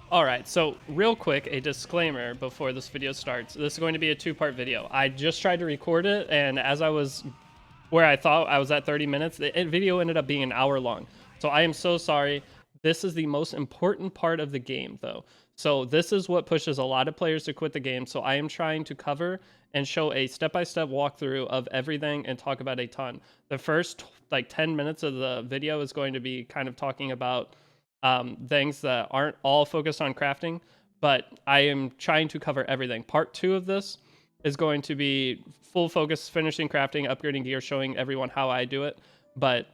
All right, so real quick, a disclaimer before this video starts. This is going to be a two-part video. I just tried to record it, and as I was where I thought I was at 30 minutes, the video ended up being an hour long. So I am so sorry. This is the most important part of the game, though. So this is what pushes a lot of players to quit the game. So I am trying to cover and show a step-by-step walkthrough of everything and talk about a ton. The first like 10 minutes of the video is going to be kind of talking about things that aren't all focused on crafting, but I am trying to cover everything. Part two of this is going to be full focus finishing crafting, upgrading gear, showing everyone how I do it. But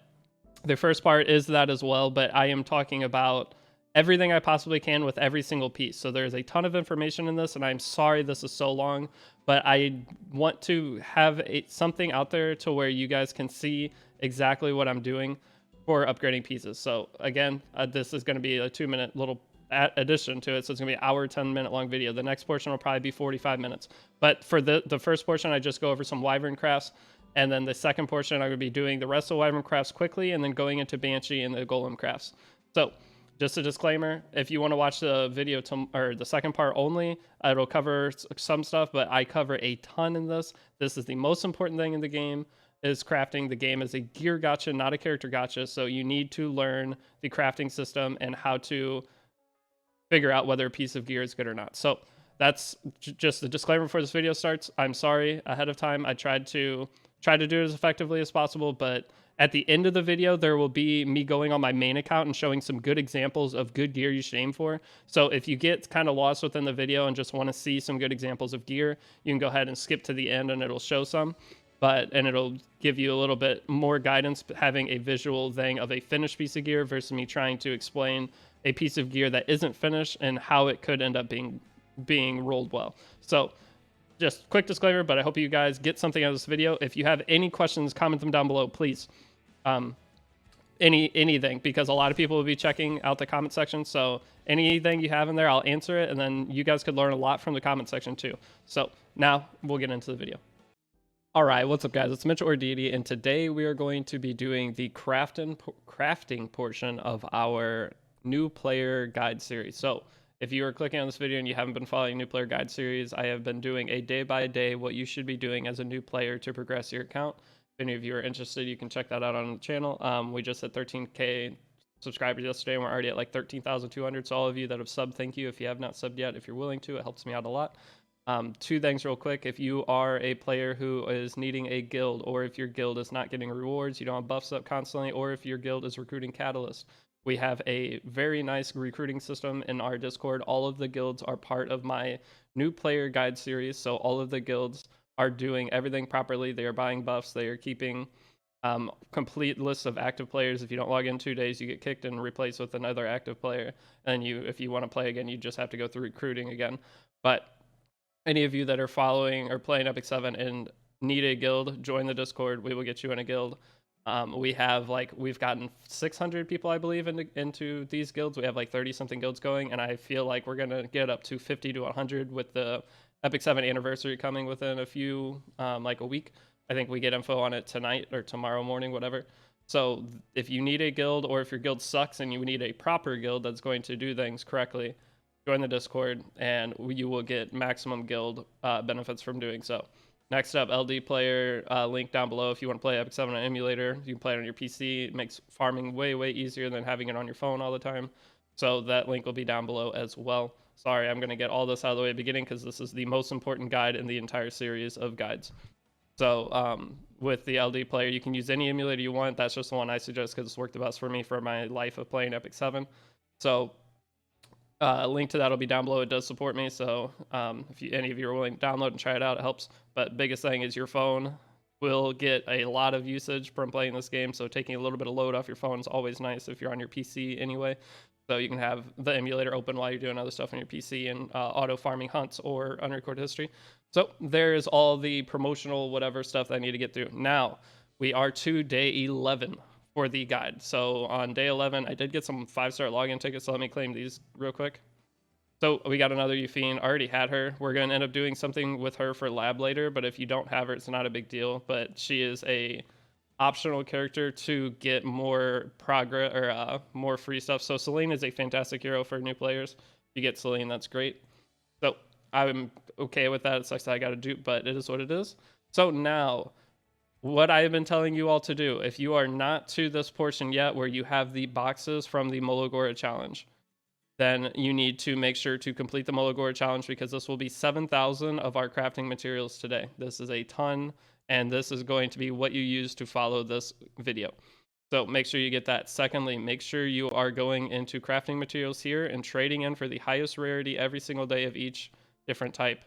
the first part is that as well, but I am talking about everything I possibly can with every single piece. So there's a ton of information in this, and I'm sorry this is so long, but I want to have something out there to where you guys can see exactly what I'm doing for upgrading pieces. So again, this is going to be a 2-minute little addition to it. So it's going to be an hour, 10-minute long video. The next portion will probably be 45 minutes. But for the first portion, I just go over some wyvern crafts. And then the second portion, I'm going to be doing the rest of the wyvern crafts quickly and then going into banshee and the golem crafts. So just a disclaimer, if you want to watch the video or the second part only, it'll cover some stuff, but I cover a ton in this. This is the most important thing in the game is crafting. The game is a gear gacha, not a character gacha. So you need to learn the crafting system and how to figure out whether a piece of gear is good or not. So that's just the disclaimer before this video starts. I'm sorry ahead of time. I tried to do it as effectively as possible, but at the end of the video, there will be me going on my main account and showing some good examples of good gear you should aim for. So if you get kind of lost within the video and just want to see some good examples of gear, you can go ahead and skip to the end and it'll show some. And it'll give you a little bit more guidance having a visual thing of a finished piece of gear versus me trying to explain a piece of gear that isn't finished and how it could end up being rolled well. So just quick disclaimer, but I hope you guys get something out of this video. If you have any questions, comment them down below, please. Anything, because a lot of people will be checking out the comment section. So anything you have in there, I'll answer it, and then you guys could learn a lot from the comment section too. So now we'll get into the video. All right, what's up, guys? It's Mitchell or Deity, and today we are going to be doing the crafting portion of our new player guide series. So if you are clicking on this video and you haven't been following new player guide series, I have been doing a day by day what you should be doing as a new player to progress your account. If any of you are interested, you can check that out on the channel. We just hit 13K subscribers yesterday, and we're already at like 13,200. So all of you that have subbed, thank you. If you have not subbed yet, if you're willing to, it helps me out a lot. Two things real quick. If you are a player who is needing a guild, or if your guild is not getting rewards, you don't have buffs up constantly, or if your guild is recruiting catalyst, we have a very nice recruiting system in our Discord. All of the guilds are part of my new player guide series. So all of the guilds are doing everything properly. They are buying buffs. They are keeping complete lists of active players. If you don't log in 2 days, you get kicked and replaced with another active player. And if you want to play again, you just have to go through recruiting again. But any of you that are following or playing Epic 7 and need a guild, join the Discord. We will get you in a guild. We've gotten 600 people, I believe, into these guilds. We have like 30 something guilds going, and I feel like we're gonna get up to 50 to 100 with the Epic 7 anniversary coming within like a week. I think we get info on it tonight or tomorrow morning, whatever. So if you need a guild, or if your guild sucks and you need a proper guild that's going to do things correctly, join the Discord, and you will get maximum guild benefits from doing so. Next up, LD player, link down below. If you want to play Epic 7 on emulator, you can play it on your PC. It makes farming way, way easier than having it on your phone all the time. So that link will be down below as well. Sorry, I'm going to get all this out of the way at the beginning because this is the most important guide in the entire series of guides. So with the LD player, you can use any emulator you want. That's just the one I suggest because it's worked the best for me for my life of playing Epic 7. So link to that will be down below. It does support me, so if any of you are willing to download and try it out, it helps. But biggest thing is your phone will get a lot of usage from playing this game, so taking a little bit of load off your phone is always nice if you're on your PC anyway. So you can have the emulator open while you're doing other stuff on your PC and auto farming hunts or unrecorded history. So there's all the promotional whatever stuff that I need to get through. Now we are to day 11 for the guide. So on day 11, I did get some 5-star login tickets, so let me claim these real quick. So we got another Euphine. I already had her. We're going to end up doing something with her for lab later, but if you don't have her, it's not a big deal. But she is a optional character to get more progress or more free stuff. So Selene is a fantastic hero for new players. you get Celine, that's great. So I'm okay with that. It sucks that I got to do, but it is what it is. So now, what I have been telling you all to do, if you are not to this portion yet where you have the boxes from the Mologora challenge, then you need to make sure to complete the Mologora challenge, because this will be 7,000 of our crafting materials today. This is a ton, and this is going to be what you use to follow this video. So make sure you get that. Secondly, make sure you are going into crafting materials here and trading in for the highest rarity every single day of each different type.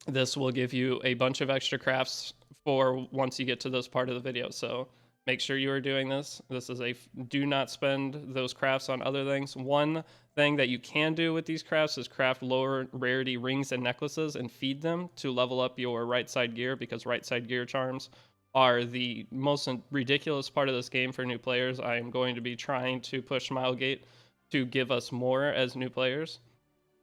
This will give you a bunch of extra crafts for once you get to this part of the video. So make sure you are doing this. This is a do not spend those crafts on other things. One thing that you can do with these crafts is craft lower rarity rings and necklaces and feed them to level up your right side gear, because right side gear charms are the most ridiculous part of this game for new players. I am going to be trying to push Smilegate to give us more as new players,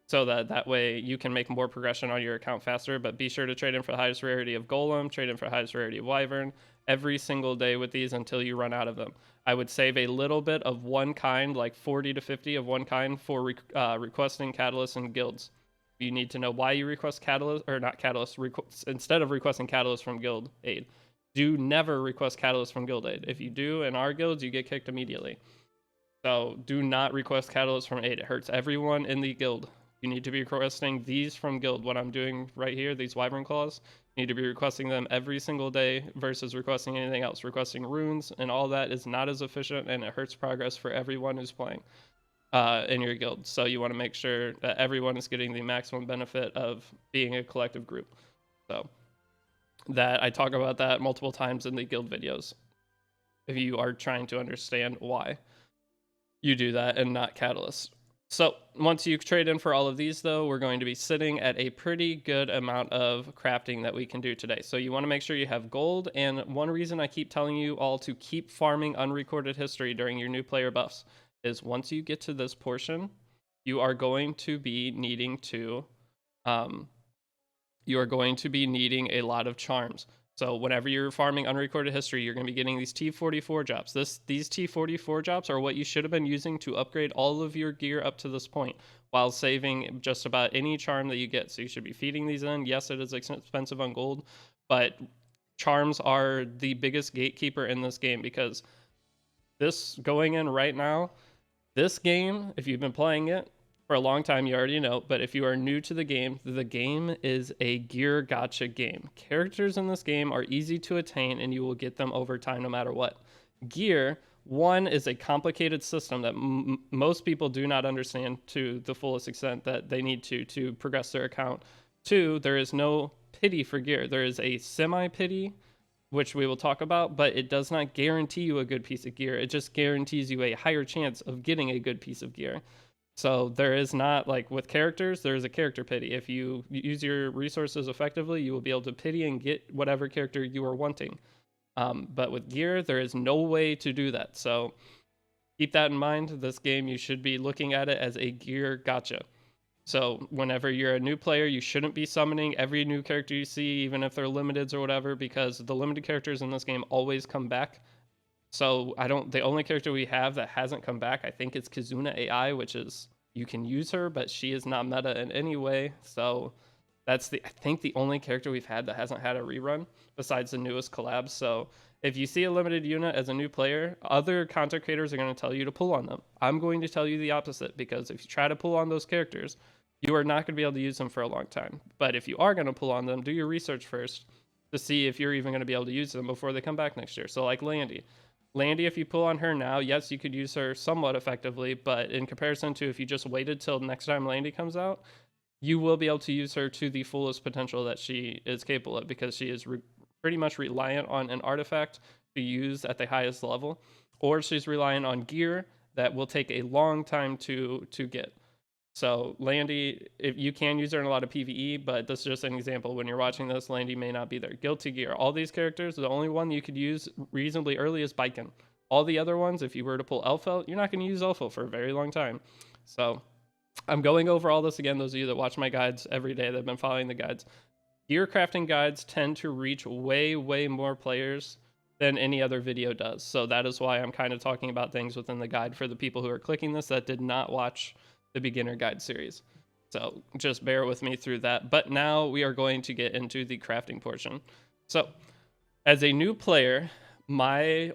so that way you can make more progression on your account faster. But be sure to trade in for the highest rarity of Golem, trade in for the highest rarity of Wyvern every single day with these until you run out of them. I would save a little bit of one kind, like 40 to 50 of one kind, for requesting catalysts and guilds. You need to know why you request catalyst, or not catalyst, instead of requesting catalyst from guild aid. Do never request catalyst from guild aid. If you do in our guilds, you get kicked immediately. So do not request catalyst from aid. It hurts everyone in the guild. You need to be requesting these from guild. What I'm doing right here, these Wyvern Claws, you need to be requesting them every single day versus requesting anything else. Requesting runes and all that is not as efficient, and it hurts progress for everyone who's playing in your guild. So you want to make sure that everyone is getting the maximum benefit of being a collective group. So that I talk about that multiple times in the guild videos, if you are trying to understand why you do that and not catalyst. So once you trade in for all of these, though, we're going to be sitting at a pretty good amount of crafting that we can do today. So you want to make sure you have gold. And one reason I keep telling you all to keep farming unrecorded history during your new player buffs is once you get to this portion, you are going to be needing to a lot of charms. So whenever you're farming unrecorded history, you're going to be getting these T44 drops. These T44 drops are what you should have been using to upgrade all of your gear up to this point, while saving just about any charm that you get. So you should be feeding these in. Yes, it is expensive on gold, but charms are the biggest gatekeeper in this game, because this going in right now, this game, if you've been playing it for a long time, you already know, but if you are new to the game is a gear gotcha game. Characters in this game are easy to attain, and you will get them over time no matter what. Gear, one, is a complicated system that most people do not understand to the fullest extent that they need to progress their account. Two, there is no pity for gear. There is a semi-pity, which we will talk about, but it does not guarantee you a good piece of gear. It just guarantees you a higher chance of getting a good piece of gear. So there is not, like with characters, there is a character pity. If you use your resources effectively, you will be able to pity and get whatever character you are wanting. But with gear, there is no way to do that. So keep that in mind. This game, you should be looking at it as a gear gotcha. So whenever you're a new player, you shouldn't be summoning every new character you see, even if they're limiteds or whatever, because the limited characters in this game always come back. So the only character we have that hasn't come back, I think it's Kizuna AI, which is, you can use her, but she is not meta in any way. So that's I think the only character we've had that hasn't had a rerun besides the newest collabs. So if you see a limited unit as a new player, other content creators are going to tell you to pull on them. I'm going to tell you the opposite, because if you try to pull on those characters, you are not going to be able to use them for a long time. But if you are going to pull on them, do your research first to see if you're even going to be able to use them before they come back next year. So like Landy, if you pull on her now, yes, you could use her somewhat effectively, but in comparison to if you just waited till next time Landy comes out, you will be able to use her to the fullest potential that she is capable of, because she is pretty much reliant on an artifact to use at the highest level, or she's reliant on gear that will take a long time to get. So Landy, if you can use her in a lot of PvE, but this is just an example. When you're watching this, Landy may not be there. Guilty Gear, all these characters, the only one you could use reasonably early is Baiken. All the other ones, if you were to pull Elfel, you're not going to use Elfel for a very long time. So I'm going over all this again. Those of you that watch my guides every day that have been following the guides, gear crafting guides tend to reach way, way more players than any other video does. So that is why I'm kind of talking about things within the guide for the people who are clicking this that did not watch the beginner guide series. So just bear with me through that. But now we are going to get into the crafting portion. So as a new player, mine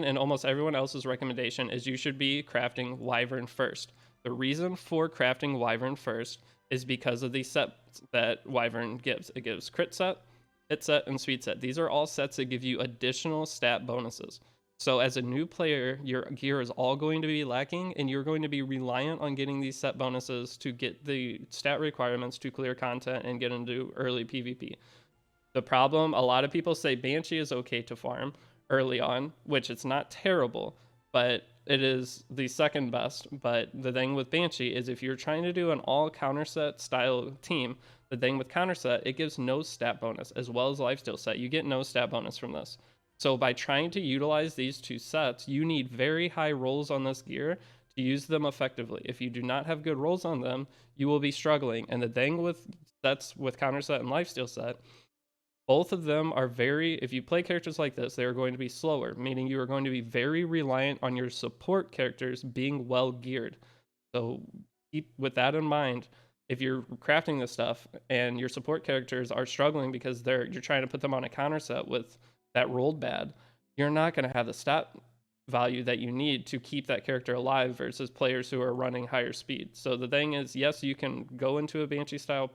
and almost everyone else's recommendation is you should be crafting Wyvern first. The reason for crafting Wyvern first is because of the sets that Wyvern gives. It gives crit set, hit set, and speed set. These are all sets that give you additional stat bonuses. So as a new player, your gear is all going to be lacking, and you're going to be reliant on getting these set bonuses to get the stat requirements to clear content and get into early PvP. The problem, a lot of people say Banshee is okay to farm early on, which it's not terrible, but it is the second best. But the thing with Banshee is if you're trying to do an all counter set style team, the thing with counter set, it gives no stat bonus, as well as lifesteal set. You get no stat bonus from this. So by trying to utilize these two sets, you need very high rolls on this gear to use them effectively. If you do not have good rolls on them, you will be struggling. And the thing with sets with counter set and lifesteal set, both of them are very, if you play characters like this, they are going to be slower, meaning you are going to be very reliant on your support characters being well geared. So keep with that in mind. If you're crafting this stuff and your support characters are struggling because you're trying to put them on a counter set with that rolled bad, you're not going to have the stat value that you need to keep that character alive versus players who are running higher speed. So the thing is, yes, you can go into a Banshee style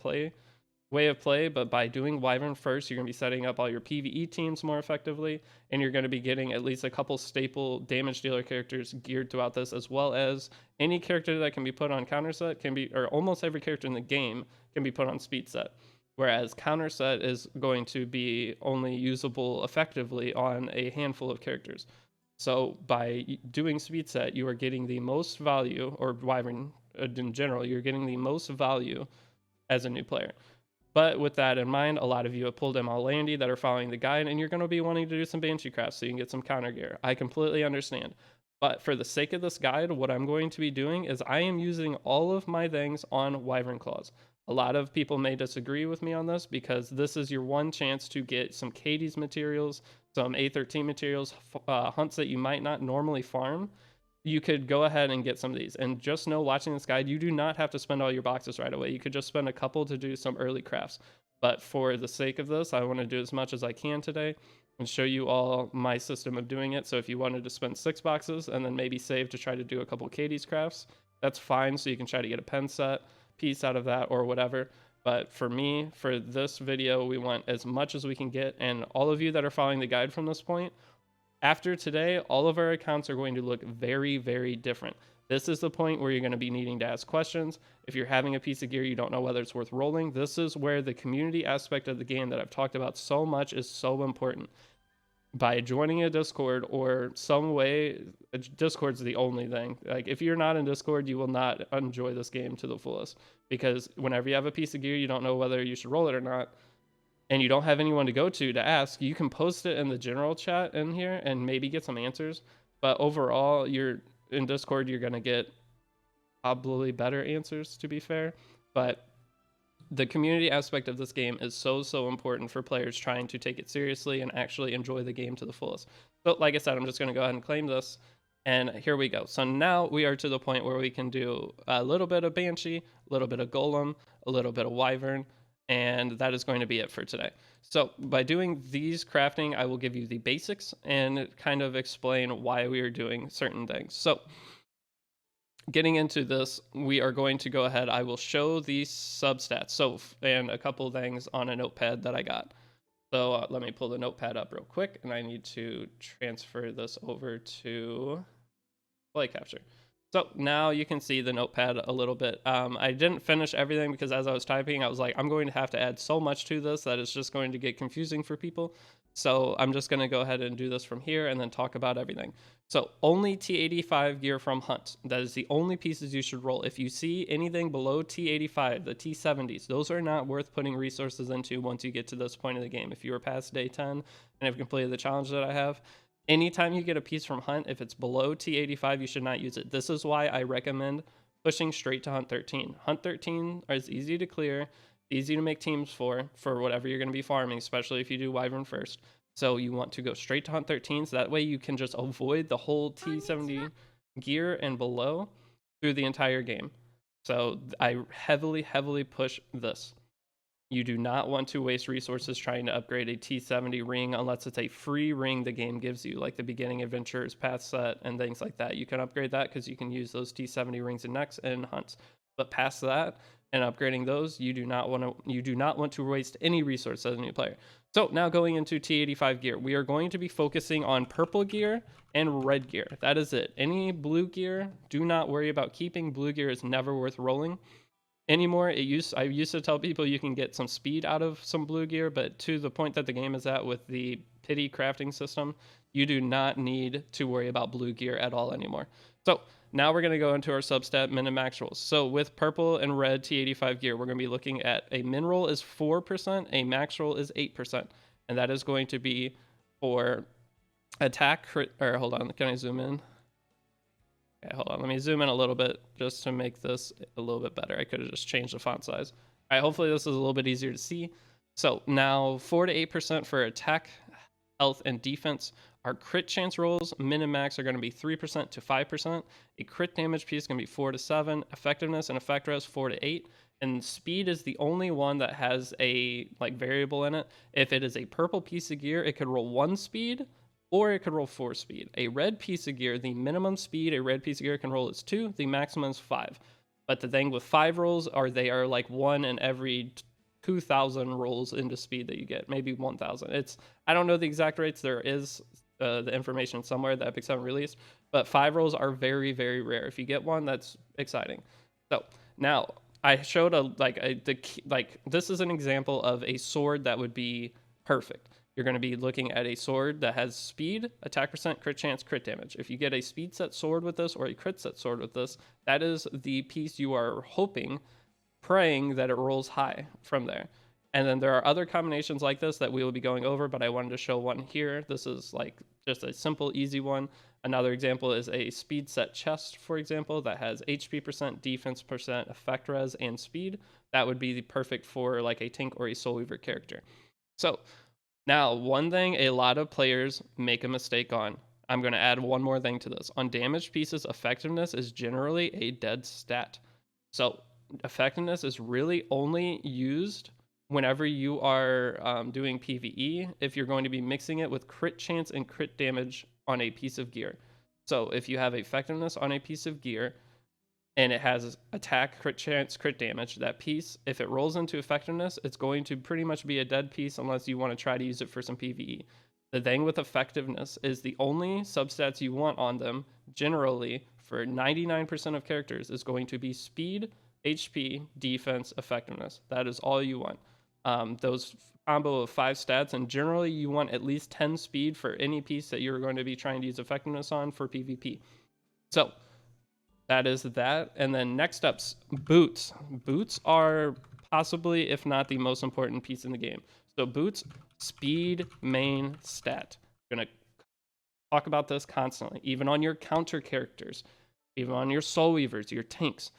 way of play, but by doing Wyvern first, you're going to be setting up all your PvE teams more effectively, and you're going to be getting at least a couple staple damage dealer characters geared throughout this, as well as any character that can be put on counter set can be, or almost every character in the game can be put on speed set. Whereas counter set is going to be only usable effectively on a handful of characters. So by doing speed set, you are getting the most value, or Wyvern in general, you're getting the most value as a new player. But with that in mind, a lot of you have pulled ML Landy that are following the guide, and you're going to be wanting to do some Banshee crafts so you can get some counter gear. I completely understand. But for the sake of this guide, what I'm going to be doing is I am using all of my things on Wyvern Claws. A lot of people may disagree with me on this because this is your one chance to get some Katie's materials, some A13 materials, hunts that you might not normally farm. You could go ahead and get some of these, and just know, watching this guide, you do not have to spend all your boxes right away. You could just spend a couple to do some early crafts. But for the sake of this, I want to do as much as I can today and show you all my system of doing it. So if you wanted to spend 6 boxes and then maybe save to try to do a couple Katie's crafts, that's fine. So you can try to get a pen set piece out of that or whatever. But for me, for this video, we want as much as we can get. And all of you that are following the guide from this point, after today, all of our accounts are going to look very, very different. This is the point where you're going to be needing to ask questions. If you're having a piece of gear you don't know whether it's worth rolling, this is where the community aspect of the game that I've talked about so much is so important. By joining a Discord or some way, Discord's the only thing. Like, if you're not in Discord, you will not enjoy this game to the fullest. Because whenever you have a piece of gear, you don't know whether you should roll it or not, and you don't have anyone to go to ask, you can post it in the general chat in here and maybe get some answers. But overall, you're in Discord, you're going to get probably better answers, to be fair. But the community aspect of this game is so important for players trying to take it seriously and actually enjoy the game to the fullest. So like I said, I'm just going to go ahead and claim this. And here we go. So now we are to the point where we can do a little bit of Banshee, a little bit of Golem, a little bit of Wyvern, and that is going to be it for today. So by doing these crafting, I will give you the basics and kind of explain why we are doing certain things. So getting into this, we are going to go ahead. I will show these substats. So, and a couple of things on a notepad that I got. So let me pull the notepad up real quick, and I need to transfer this over to play capture. So now you can see the notepad a little bit. I didn't finish everything because as I was typing, I was like, I'm going to have to add so much to this that it's just going to get confusing for people. So I'm just going to go ahead and do this from here and then talk about everything. So only T85 gear from Hunt. That is the only pieces you should roll. If you see anything below T85, the T70s, those are not worth putting resources into once you get to this point of the game. If you are past day 10 and have completed the challenge that I have, anytime you get a piece from Hunt, if it's below T85, you should not use it. This is why I recommend pushing straight to Hunt 13. Hunt 13 is easy to clear, easy to make teams for whatever you're going to be farming, especially if you do Wyvern first. So you want to go straight to Hunt 13, so that way you can just avoid the whole T70 gear and below through the entire game. So I heavily push this. You do not want to waste resources trying to upgrade a T70 ring unless it's a free ring the game gives you, like the beginning adventures, path set, and things like that. You can upgrade that because you can use those T70 rings in next and hunts. But past that and upgrading those, you do not want to waste any resource as a new player. So now going into T85 gear, we are going to be focusing on purple gear and red gear. That is it. Any blue gear, do not worry about keeping. Blue gear is never worth rolling anymore. I used to tell people you can get some speed out of some blue gear, but to the point that the game is at with the pity crafting system, you do not need to worry about blue gear at all anymore. So now we're going to go into our substat min and max rolls. So with purple and red T85 gear, we're going to be looking at a min roll is 4%, a max roll is 8%, and that is going to be for attack or hold on, can I zoom in? Okay, hold on. Let me zoom in a little bit just to make this a little bit better. I could have just changed the font size. All right, hopefully this is a little bit easier to see. So now 4 to 8% for attack, health, and defense. Our crit chance rolls, min and max, are going to be 3% to 5%. A crit damage piece is going to be 4 to 7. Effectiveness and effect res 4 to 8. And speed is the only one that has a variable in it. If it is a purple piece of gear, it could roll 1 speed, or it could roll 4 speed. A red piece of gear, the minimum speed a red piece of gear can roll is 2, the maximum is 5. But the thing with 5 rolls are they are like 1 in every 2,000 rolls into speed that you get, maybe 1,000. I don't know the exact rates. There is the information somewhere that Epic 7 released, but 5 rolls are very, very rare. If you get one, that's exciting. So now I showed this is an example of a sword that would be perfect. You're going to be looking at a sword that has speed, attack percent, crit chance, crit damage. If you get a speed set sword with this or a crit set sword with this, that is the piece you are praying that it rolls high from there. And then there are other combinations like this that we will be going over, but I wanted to show one here. This is like just a simple, easy one. Another example is a speed set chest, for example, that has HP percent, defense percent, effect res, and speed. That would be perfect for like a Tink or a Soul Weaver character. So now, one thing a lot of players make a mistake on, I'm going to add one more thing to this. On damaged pieces, effectiveness is generally a dead stat. So effectiveness is really only used whenever you are doing PvE, if you're going to be mixing it with crit chance and crit damage on a piece of gear. So if you have effectiveness on a piece of gear, and it has attack, crit chance, crit damage, that piece, if it rolls into effectiveness, it's going to pretty much be a dead piece unless you want to try to use it for some PvE. The thing with effectiveness is the only substats you want on them, generally, for 99% of characters, is going to be speed, HP, defense, effectiveness. That is all you want. Those combo of 5 stats, and generally you want at least 10 speed for any piece that you're going to be trying to use effectiveness on for PvP. So that is that. And then next up's boots. Boots are possibly, if not the most important piece in the game. So boots, speed, main stat. I'm going to talk about this constantly, even on your counter characters, even on your Soul Weavers, your tanks.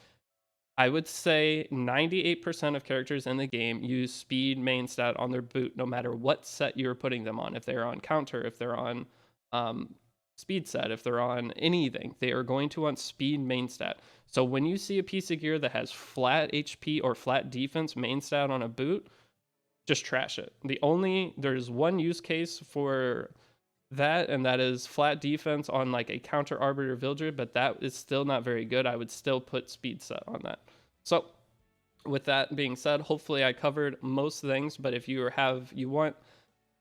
I would say 98% of characters in the game use speed main stat on their boot, no matter what set you're putting them on. If they're on counter, if they're on speed set, if they're on anything, they are going to want speed main stat. So when you see a piece of gear that has flat HP or flat defense main stat on a boot, just trash it. There's one use case for that, and that is flat defense on like a counter arbiter villager, but that is still not very good. I would still put speed set on that. So with that being said, hopefully I covered most things, but if you want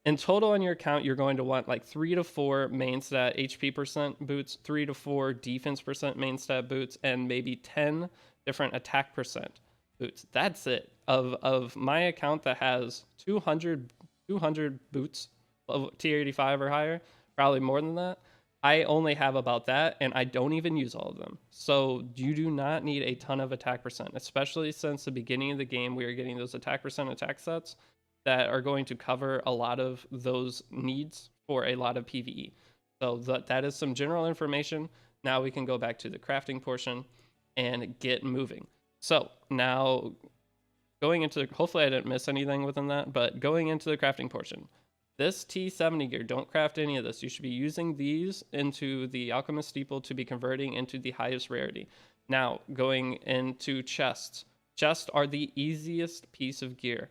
in total on your account, you're going to want like 3 to 4 main stat HP percent boots, 3 to 4 defense percent main stat boots, and maybe 10 different attack percent boots. That's it. Of my account that has 200 boots of T85 or higher, probably more than that, I only have about that, and I don't even use all of them. So you do not need a ton of attack percent, especially since the beginning of the game we are getting those attack percent attack sets that are going to cover a lot of those needs for a lot of PvE. So that is some general information. Now we can go back to the crafting portion and get moving. So now going into, hopefully I didn't miss anything within that, but going into the crafting portion. This T70 gear, don't craft any of this. You should be using these into the Alchemist Steeple to be converting into the highest rarity. Now, going into chests. Chests are the easiest piece of gear.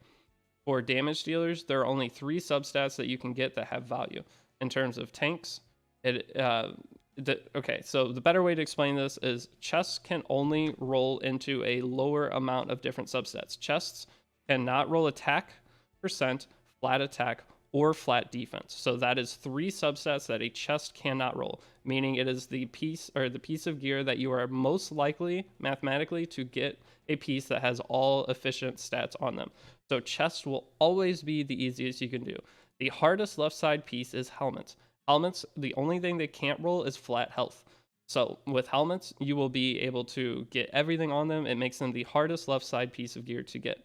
For damage dealers, there are only 3 substats that you can get that have value. In terms of tanks, okay, so the better way to explain this is chests can only roll into a lower amount of different substats. Chests cannot roll attack percent, flat attack, or flat defense. So that is 3 substats that a chest cannot roll, meaning it is the piece of gear that you are most likely mathematically to get a piece that has all efficient stats on them. So chests will always be the easiest you can do. The hardest left side piece is helmets. Helmets, the only thing they can't roll is flat health. So with helmets, you will be able to get everything on them. It makes them the hardest left side piece of gear to get.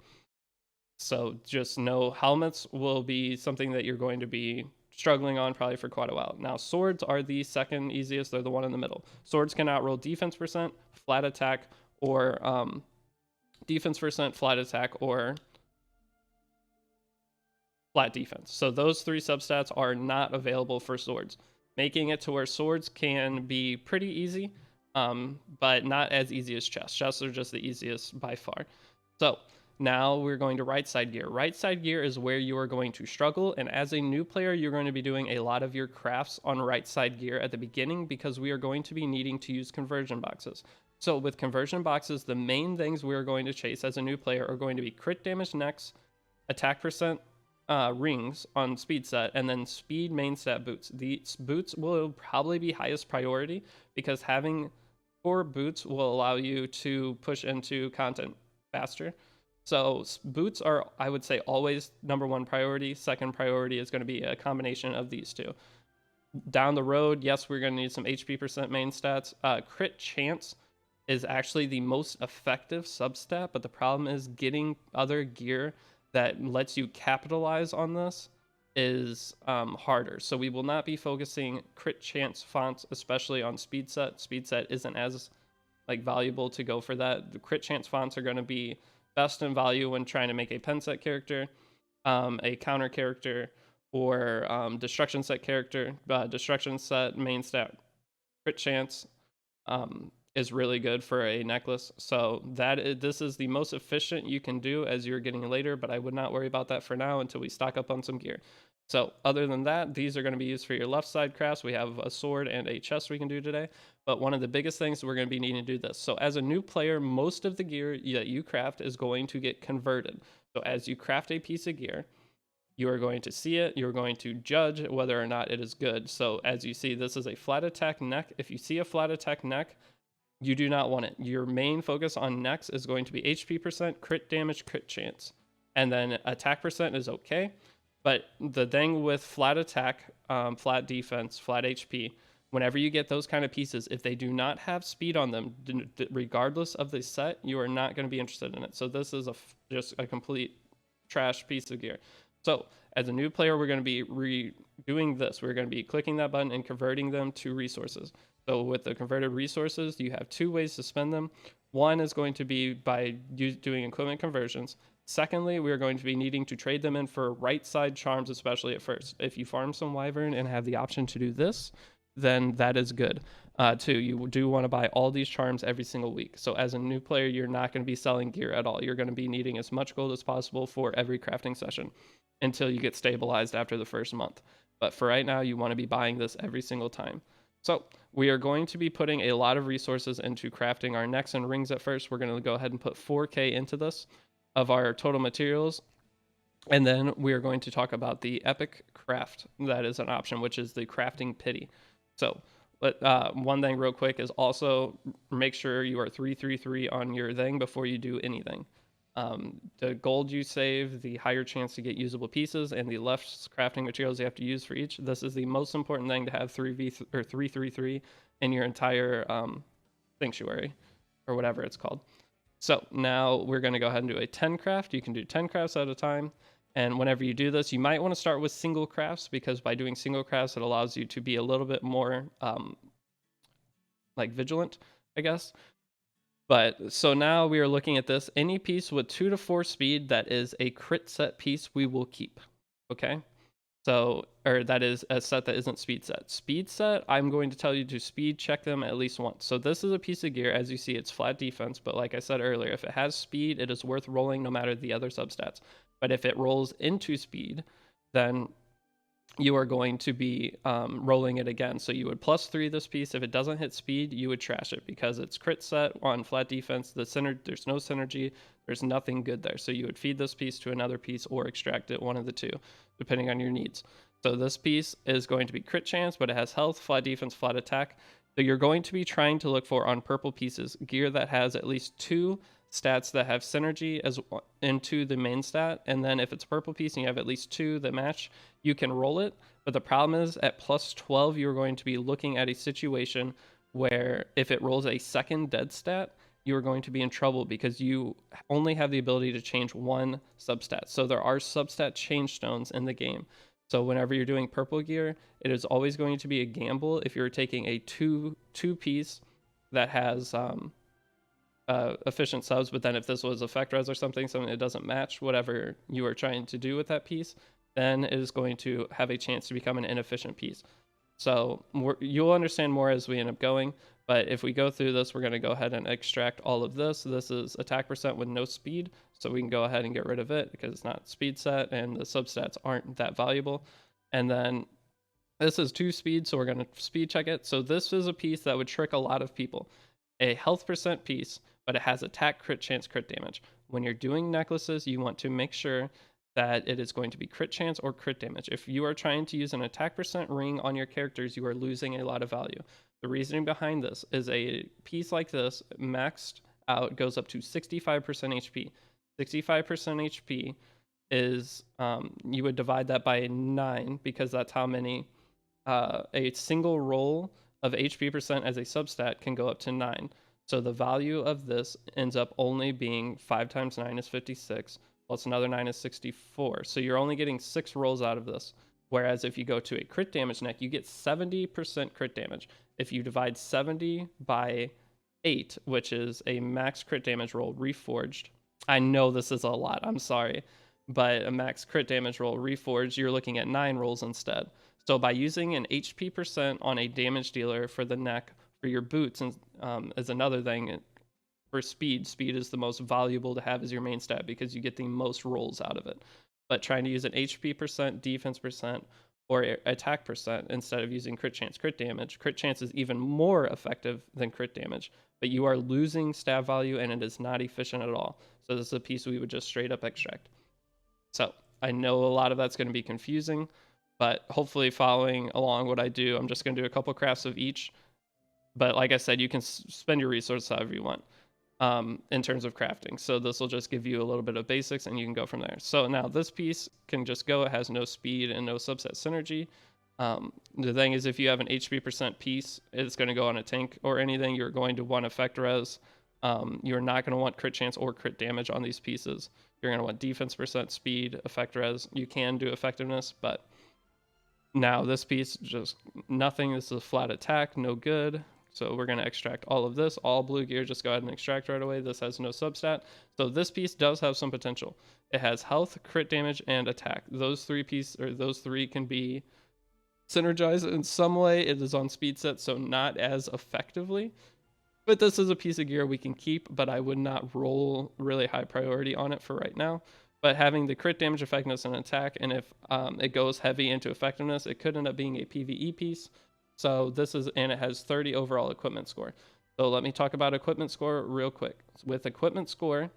So just know helmets will be something that you're going to be struggling on probably for quite a while. Now, swords are the second easiest. They're the one in the middle. Swords cannot roll defense percent, flat attack, or defense percent, flat attack, or flat defense. So those 3 substats are not available for swords, making it to where swords can be pretty easy, but not as easy as chests. Chests are just the easiest by far. So now we're going to right side gear. Right side gear is where you are going to struggle, and as a new player, you're going to be doing a lot of your crafts on right side gear at the beginning because we are going to be needing to use conversion boxes. So with conversion boxes, the main things we are going to chase as a new player are going to be crit damage necks, attack percent, rings on speed set, and then speed main stat boots. These boots will probably be highest priority because having 4 boots will allow you to push into content faster. So boots are, I would say, always number 1 priority. Second priority is going to be a combination of these 2. Down the road, yes, we're going to need some HP percent main stats. Crit chance is actually the most effective substat, but the problem is getting other gear that lets you capitalize on this is harder. So we will not be focusing crit chance fonts, especially on speed set. Speed set isn't as valuable to go for that. The crit chance fonts are going to be best in value when trying to make a pen set character, a counter character, or destruction set character. Destruction set main stat crit chance is really good for a necklace. So this is the most efficient you can do as you're getting later, but I would not worry about that for now until we stock up on some gear. So other than that, these are going to be used for your left side crafts. We have a sword and a chest we can do today, but one of the biggest things we're going to be needing to do this. So as a new player, most of the gear that you craft is going to get converted. So as you craft a piece of gear, you are going to see it, you're going to judge whether or not it is good. So as you see, this is a flat attack neck. If you see a flat attack neck, you do not want it. Your main focus on necks is going to be HP percent, crit damage, crit chance. And then attack percent is okay. But the thing with flat attack, flat defense, flat HP, whenever you get those kind of pieces, if they do not have speed on them, regardless of the set, you are not going to be interested in it. So this is just a complete trash piece of gear. So as a new player, we're going to be redoing this. We're going to be clicking that button and converting them to resources. So with the converted resources, you have 2 ways to spend them. One is going to be by doing equipment conversions. Secondly, we are going to be needing to trade them in for right side charms, especially at first. If you farm some wyvern and have the option to do this, then that is good. Too, you do want to buy all these charms every single week. So as a new player, you're not going to be selling gear at all. You're going to be needing as much gold as possible for every crafting session until you get stabilized after the first month. But for right now, you want to be buying this every single time. So we are going to be putting a lot of resources into crafting our necks and rings at first. We're going to go ahead and put 4K into this of our total materials. And then we are going to talk about the epic craft that is an option, which is the crafting pity. So one thing real quick is also make sure you are 333 on your thing before you do anything. The gold you save, the higher chance to get usable pieces, and the less crafting materials you have to use for each. This is the most important thing to have 333 in your entire sanctuary, or whatever it's called. So now we're going to go ahead and do a 10 craft. You can do 10 crafts at a time. And whenever you do this, you might want to start with single crafts, because by doing single crafts, it allows you to be a little bit more vigilant, I guess. But so now we are looking at this. Any piece with 2 to 4 speed that is a crit set piece, we will keep. Okay. So, or that is a set that isn't speed set. Speed set, I'm going to tell you to speed check them at least once. So this is a piece of gear. As you see, it's flat defense, but like I said earlier, if it has speed, it is worth rolling no matter the other substats. But if it rolls into speed, then you are going to be rolling it again. So you would +3 this piece. If it doesn't hit speed, you would trash it because it's crit set on flat defense. There's no synergy. There's nothing good there. So you would feed this piece to another piece or extract it, one of the two, depending on your needs. So this piece is going to be crit chance, but it has health, flat defense, flat attack. So you're going to be trying to look for on purple pieces gear that has at least 2 stats that have synergy as into the main stat, and then if it's a purple piece and you have at least 2 that match, you can roll it. But the problem is at +12 you're going to be looking at a situation where if it rolls a second dead stat, you are going to be in trouble because you only have the ability to change one substat. So there are substat change stones in the game. So whenever you're doing purple gear, it is always going to be a gamble if you're taking a two piece that has efficient subs, but then if this was effect res or something that doesn't match whatever you are trying to do with that piece, then it is going to have a chance to become an inefficient piece. So you'll understand more as we end up going, but if we go through this, we're going to go ahead and extract all of this. This is attack percent with no speed, so we can go ahead and get rid of it because it's not speed set and the substats aren't that valuable. And then this is 2 speed, so we're going to speed check it. So this is a piece that would trick a lot of people. A health percent piece, but it has attack, crit chance, crit damage. When you're doing necklaces, you want to make sure that it is going to be crit chance or crit damage. If you are trying to use an attack percent ring on your characters, you are losing a lot of value. The reasoning behind this is a piece like this, maxed out, goes up to 65% HP. 65% HP is, you would divide that by 9 because that's how many, a single roll of HP percent as a substat can go up to 9. So the value of this ends up only being 5 times 9 is 56, plus another 9 is 64. So you're only getting 6 rolls out of this. Whereas if you go to a crit damage neck, you get 70% crit damage. If you divide 70 by 8, which is a max crit damage roll reforged, I know this is a lot, I'm sorry, but a max crit damage roll reforged, you're looking at 9 rolls instead. So by using an HP percent on a damage dealer for the neck, for your boots, and as another thing, for speed is the most valuable to have as your main stat because you get the most rolls out of it. But trying to use an HP percent, defense percent, or attack percent instead of using crit chance, crit damage. Crit chance is even more effective than crit damage, but you are losing stat value and it is not efficient at all. So this is a piece we would just straight up extract. So I know a lot of that's going to be confusing, but hopefully following along what I do, I'm just going to do a couple crafts of each. But like I said, you can spend your resources however you want in terms of crafting. So this will just give you a little bit of basics and you can go from there. So now this piece can just go. It has no speed and no subset synergy. The thing is, if you have an HP percent piece, it's going to go on a tank or anything. You're going to want effect res. You're not going to want crit chance or crit damage on these pieces. You're going to want defense percent, speed, effect res. You can do effectiveness, but now this piece, just nothing. This is a flat attack, no good. So we're going to extract all of this. All blue gear, just go ahead and extract right away. This has no substat. So this piece does have some potential. It has health, crit damage, and attack. Those three can be synergized in some way. It is on speed set, so not as effectively. But this is a piece of gear we can keep, but I would not roll really high priority on it for right now. But having the crit damage, effectiveness, and attack, and if it goes heavy into effectiveness, it could end up being a PvE piece. So this is, and it has 30 overall equipment score. So let me talk about equipment score real quick. With equipment score,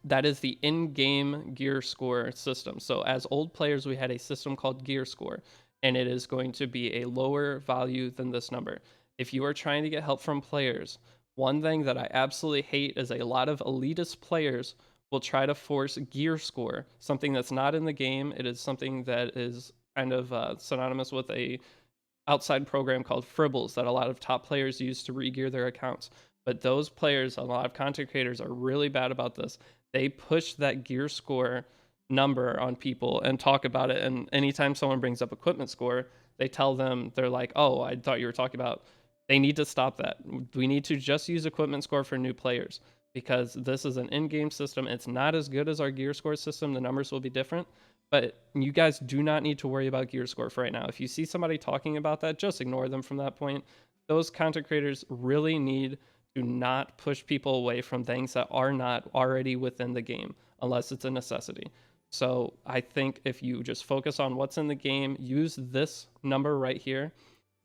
that is the in-game gear score system. So as old players, we had a system called gear score, and it is going to be a lower value than this number. If you are trying to get help from players, one thing that I absolutely hate is a lot of elitist players will try to force gear score, something that's not in the game. It is something that is kind of synonymous with a outside program called Fribbles that a lot of top players use to re-gear their accounts. But those players, a lot of content creators, are really bad about this. They push that gear score number on people and talk about it. And anytime someone brings up equipment score, they tell them, they're like, oh, I thought you were talking about. They need to stop that. We need to just use equipment score for new players because this is an in-game system. It's not as good as our gear score system. The numbers will be different, But you guys do not need to worry about gear score for right now. If you see somebody talking about that, just ignore them from that point. Those content creators really need to not push people away from things that are not already within the game, unless it's a necessity. So I think if you just focus on what's in the game, use this number right here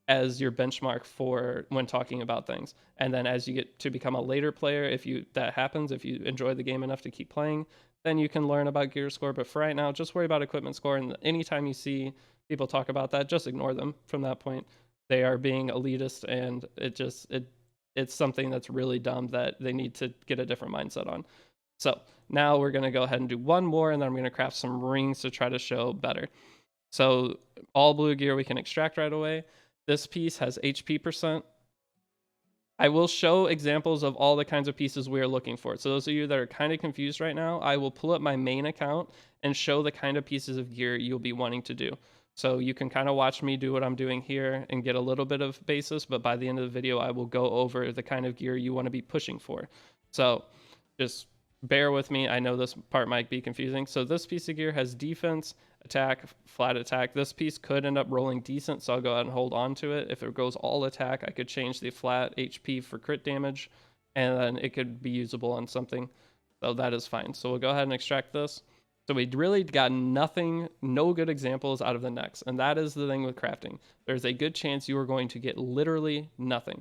as your benchmark for when talking about things. And then as you get to become a later player, if that happens, if you enjoy the game enough to keep playing, then you can learn about gear score. But for right now, just worry about equipment score. And anytime you see people talk about that, just ignore them from that point. They are being elitist, and it's something that's really dumb that they need to get a different mindset on. So now we're going to go ahead and do one more, and then I'm going to craft some rings to try to show better. So all blue gear we can extract right away. This piece has HP percent. I will show examples of all the kinds of pieces we are looking for. So those of you that are kind of confused right now, I will pull up my main account and show the kind of pieces of gear you'll be wanting to do. So you can kind of watch me do what I'm doing here and get a little bit of basis, but by the end of the video, I will go over the kind of gear you want to be pushing for. So just bear with me. I know this part might be confusing. So this piece of gear has defense, attack, flat attack. This piece could end up rolling decent, so I'll go ahead and hold on to it. If it goes all attack, I could change the flat HP for crit damage, and then it could be usable on something. So that is fine. So we'll go ahead and extract this. So we really got nothing, no good examples out of the next. And that is the thing with crafting. There's a good chance you are going to get literally nothing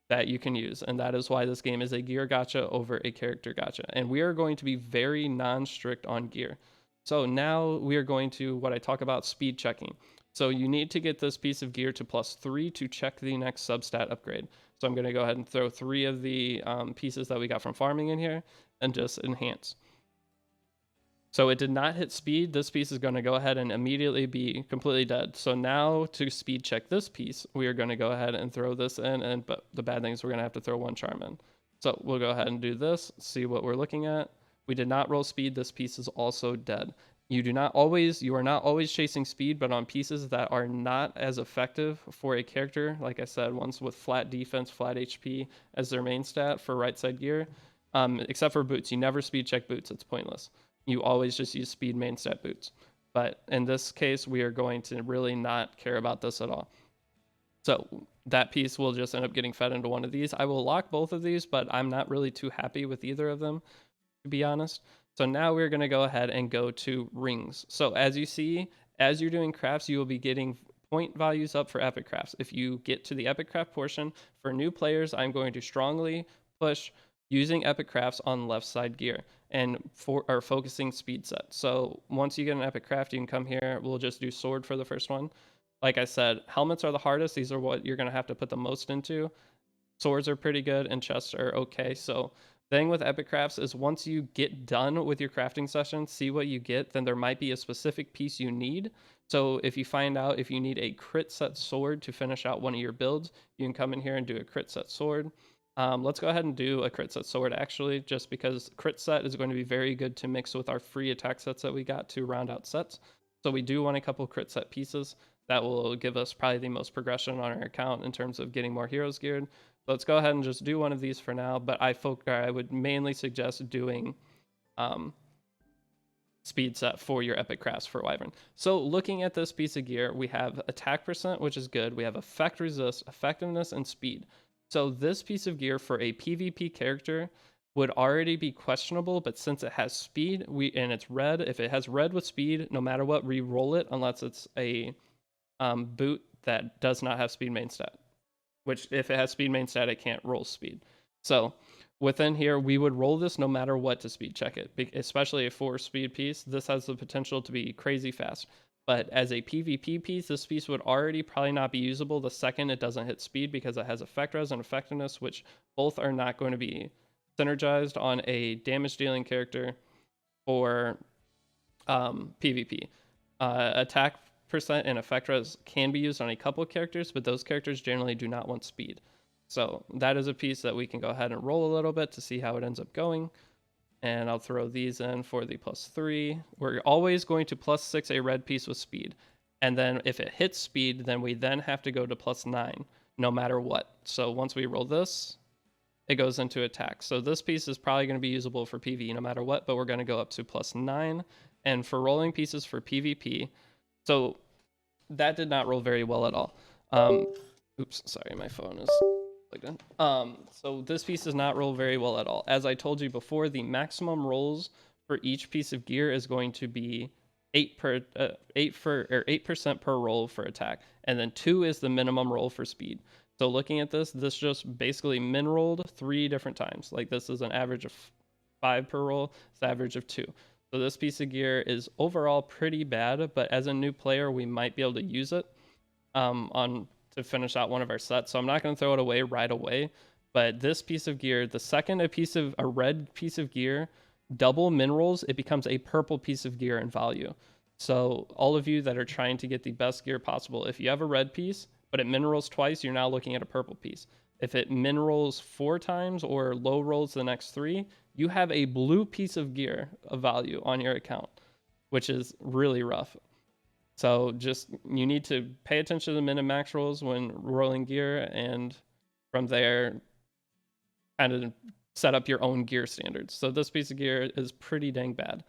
that you can use. And that is why this game is a gear gacha over a character gacha. And we are going to be very non-strict on gear. So now we are going to what I talk about, speed checking. So you need to get this piece of gear to +3 to check the next substat upgrade. So I'm going to go ahead and throw 3 of the pieces that we got from farming in here and just enhance. So it did not hit speed. This piece is going to go ahead and immediately be completely dead. So now to speed check this piece, we are going to go ahead and throw this in. But the bad thing is we're going to have to throw 1 charm in. So we'll go ahead and do this, see what we're looking at. We did not roll speed. This piece is also dead. You are not always chasing speed, but on pieces that are not as effective for a character, like I said, ones with flat defense, flat HP as their main stat for right side gear, except for boots. You never speed check boots. It's pointless. You always just use speed main stat boots. But in this case, we are going to really not care about this at all. So that piece will just end up getting fed into one of these. I will lock both of these, but I'm not really too happy with either of them, to be honest. So now we're going to go ahead and go to rings. So as you see, as you're doing crafts, you will be getting point values up for epic crafts. If you get to the epic craft portion, for new players, I'm going to strongly push using epic crafts on left side gear and focusing speed set. So once you get an epic craft, you can come here. We'll just do sword for the first one. Like I said, helmets are the hardest. These are what you're going to have to put the most into. Swords are pretty good and chests are okay. So thing with epic crafts is once you get done with your crafting session, see what you get, then there might be a specific piece you need. So if you find out if you need a crit set sword to finish out one of your builds, you can come in here and do a crit set sword. Let's go ahead and do a crit set sword actually, just because crit set is going to be very good to mix with our free attack sets that we got to round out sets. So we do want a couple crit set pieces that will give us probably the most progression on our account in terms of getting more heroes geared. So let's go ahead and just do one of these for now, but I would mainly suggest doing speed set for your epic crafts for Wyvern. So looking at this piece of gear, we have attack percent, which is good. We have effect resist, effectiveness, and speed. So this piece of gear for a PvP character would already be questionable, but since it has speed, and it's red, if it has red with speed, no matter what, re-roll it unless it's a boot that does not have speed main stat. Which if it has speed main stat, it can't roll speed. So within here, we would roll this no matter what to speed check it, especially a 4 speed piece. This has the potential to be crazy fast. But as a PvP piece, this piece would already probably not be usable the second it doesn't hit speed because it has effect res and effectiveness, which both are not going to be synergized on a damage dealing character for PvP. Attack percent and effect res can be used on a couple of characters, but those characters generally do not want speed. So that is a piece that we can go ahead and roll a little bit to see how it ends up going. And I'll throw these in for the +3. We're always going to +6 a red piece with speed. And then if it hits speed, then we then have to go to +9, no matter what. So once we roll this, it goes into attack. So this piece is probably going to be usable for PvE no matter what, but we're going to go up to +9. And for rolling pieces for PvP, so that did not roll very well at all. Oops, sorry, my phone is plugged in. So this piece does not roll very well at all. As I told you before, the maximum rolls for each piece of gear is going to be 8% per roll for attack, and then 2 is the minimum roll for speed. So looking at this just basically min rolled 3 different times. Like this is an average of 5 per roll, it's an average of 2. So this piece of gear is overall pretty bad, but as a new player, we might be able to use it to finish out one of our sets. So I'm not going to throw it away right away, but this piece of gear, the second a red piece of gear double min rolls, it becomes a purple piece of gear in value. So all of you that are trying to get the best gear possible, if you have a red piece, but it min rolls twice, you're now looking at a purple piece. If it min rolls 4 times or low rolls the next 3, you have a blue piece of gear of value on your account, which is really rough. So just, you need to pay attention to the min and max rolls when rolling gear, and from there, kind of set up your own gear standards. So this piece of gear is pretty dang bad.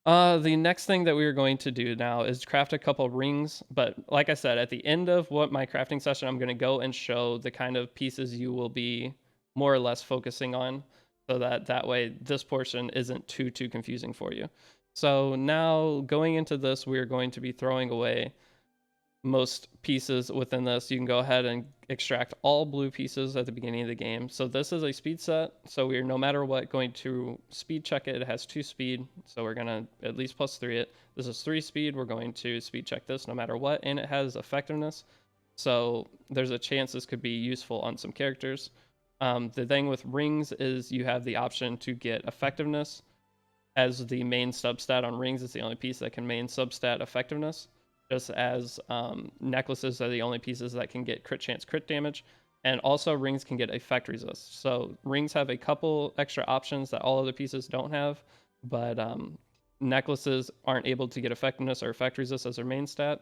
The next thing that we are going to do now is craft a couple rings, but like I said, at the end of my crafting session, I'm going to go and show the kind of pieces you will be more or less focusing on, so that way this portion isn't too confusing for you. So now going into this, we're going to be throwing away most pieces within this. You can go ahead and extract all blue pieces at the beginning of the game. So this is a speed set, so we're no matter what going to speed check it. It has 2 speed, so we're gonna at least +3 it. This is 3 speed, we're going to speed check this no matter what, and it has effectiveness, so there's a chance this could be useful on some characters. The thing with rings is you have the option to get effectiveness as the main substat on rings. It's the only piece that can main substat effectiveness, just as necklaces are the only pieces that can get crit chance, crit damage, and also rings can get effect resist. So rings have a couple extra options that all other pieces don't have, but necklaces aren't able to get effectiveness or effect resist as their main stat,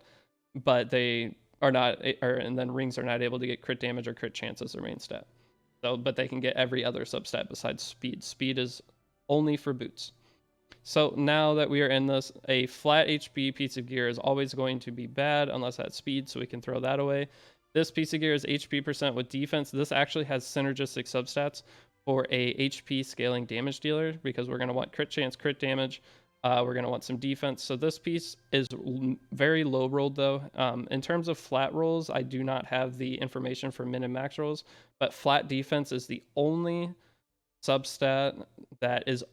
but they are not, and then rings are not able to get crit damage or crit chance as their main stat. So, but they can get every other substat besides speed. Speed is only for boots. So now that we are in this, a flat HP piece of gear is always going to be bad unless that's speed, so we can throw that away. This piece of gear is HP percent with defense. This actually has synergistic substats for a HP scaling damage dealer, because we're going to want crit chance, crit damage. We're going to want some defense. So this piece is very low rolled though. In terms of flat rolls, I do not have the information for min and max rolls, but flat defense is the only substat that is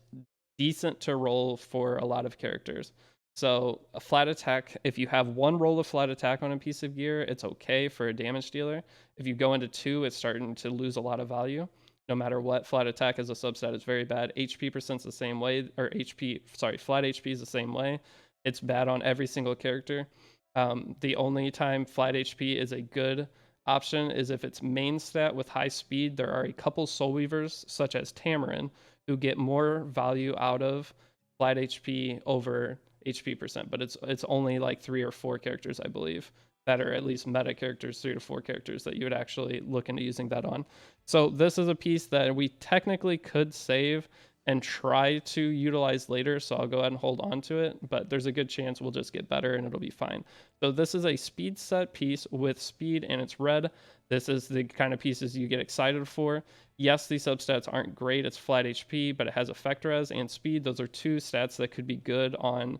decent to roll for a lot of characters. So a flat attack, if you have 1 roll of flat attack on a piece of gear, it's okay for a damage dealer. If you go into 2, it's starting to lose a lot of value. No matter what, flat attack as a substat is very bad. HP percent's the same way, or flat HP is the same way. It's bad on every single character. The only time flat HP is a good option is if it's main stat with high speed. There are a couple soul weavers, such as Tamarin, who get more value out of flat HP over HP percent, but it's only like 3 or 4 characters, I believe, that are at least meta characters, 3 to 4 characters that you would actually look into using that on. So this is a piece that we technically could save and try to utilize later, so I'll go ahead and hold on to it, but there's a good chance we'll just get better and it'll be fine. So this is a speed set piece with speed, and it's red. This is the kind of pieces you get excited for. Yes, these substats aren't great. It's flat HP, but it has effect res and speed. Those are 2 stats that could be good on,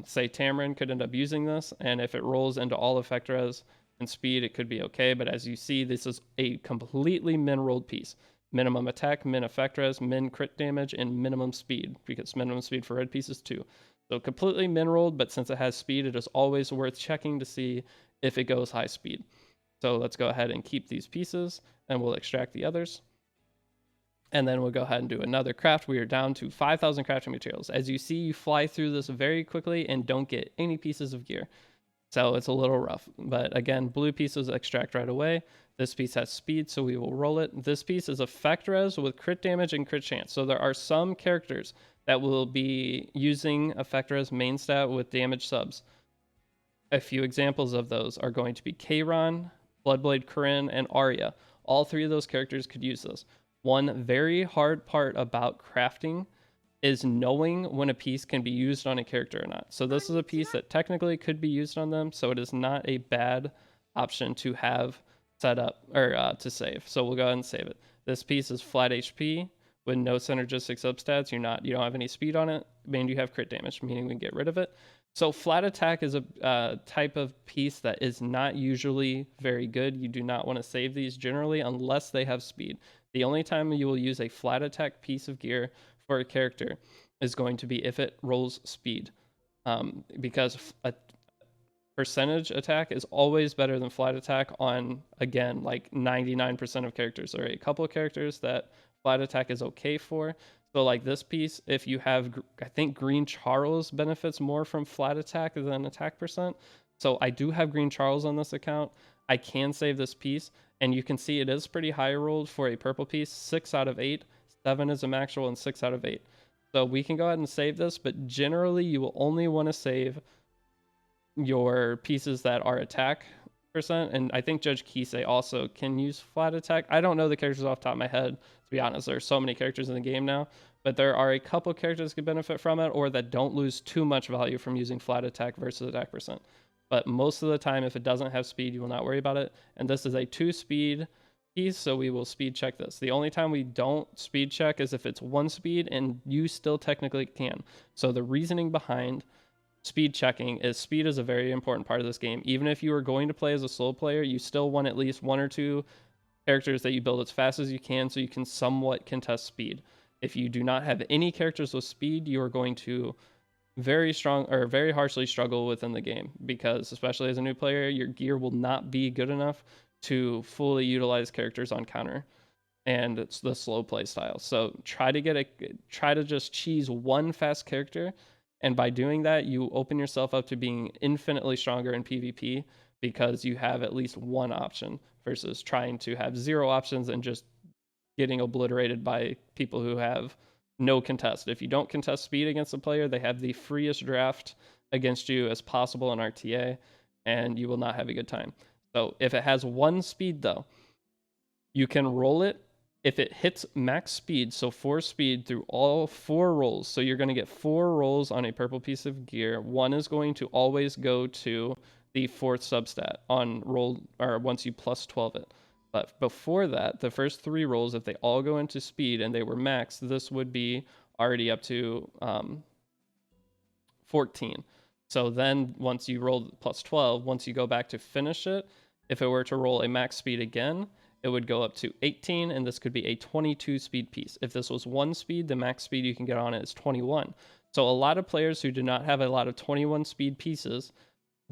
say Tamarin could end up using this, and if it rolls into all effect res and speed, it could be okay. But as you see, this is a completely min rolled piece. Minimum attack, min effect res, min crit damage, and minimum speed, because minimum speed for red pieces 2. So completely min rolled, but since it has speed, it is always worth checking to see if it goes high speed. So let's go ahead and keep these pieces, and we'll extract the others. And then we'll go ahead and do another craft. We are down to 5,000 crafting materials. As you see, you fly through this very quickly and don't get any pieces of gear. So it's a little rough. But again, blue pieces extract right away. This piece has speed, so we will roll it. This piece is effect res with crit damage and crit chance. So there are some characters that will be using effect res main stat with damage subs. A few examples of those are going to be Kayron, Bloodblade Corinne, and Arya. All three of those characters could use this. One very hard part about crafting is knowing when a piece can be used on a character or not. So this is a piece that technically could be used on them, so it is not a bad option to have set up or to save. So we'll go ahead and save it. This piece is flat HP with no synergistic substats. You don't have any speed on it, and you have crit damage, meaning we can get rid of it. So flat attack is a type of piece that is not usually very good. You do not want to save these generally unless they have speed. The only time you will use a flat attack piece of gear for a character is going to be if it rolls speed, because a percentage attack is always better than flat attack on, again, like 99% of characters. There are a couple of characters that flat attack is okay for. So like this piece, if you have, I think Green Charles benefits more from flat attack than attack percent. So I do have Green Charles on this account. I can save this piece, and you can see it is pretty high rolled for a purple piece. 6 out of 8, 7 is a max roll, and 6 out of 8. So we can go ahead and save this, but generally you will only want to save your pieces that are attack percent. And I think Judge Kisei also can use flat attack. I don't know the characters off the top of my head, to be honest. There's so many characters in the game now, but there are a couple characters that could benefit from it, or that don't lose too much value from using flat attack versus attack percent. But most of the time, if it doesn't have speed, you will not worry about it. And this is a 2 speed piece, so we will speed check this. The only time we don't speed check is if it's 1 speed, and you still technically can. So the reasoning behind speed checking is speed is a very important part of this game. Even if you are going to play as a slow player, you still want at least 1 or 2 characters that you build as fast as you can, so you can somewhat contest speed. If you do not have any characters with speed, you are going to very harshly struggle within the game, because especially as a new player, your gear will not be good enough to fully utilize characters on counter, and it's the slow play style. So try to just cheese 1 fast character, and by doing that, you open yourself up to being infinitely stronger in PvP, because you have at least 1 option versus trying to have 0 options and just getting obliterated by people who have no contest. If you don't contest speed against a player, they have the freest draft against you as possible in RTA, and you will not have a good time. So if it has 1 speed though, you can roll it. If it hits max speed, so 4 speed through all 4 rolls, so you're going to get 4 rolls on a purple piece of gear. 1 is going to always go to the 4th substat on roll, or once you plus 12 it. But before that, the first 3 rolls, if they all go into speed and they were max, this would be already up to 14. So then once you roll plus 12, once you go back to finish it, if it were to roll a max speed again, it would go up to 18, and this could be a 22 speed piece. If this was 1 speed, the max speed you can get on it is 21. So a lot of players who do not have a lot of 21 speed pieces,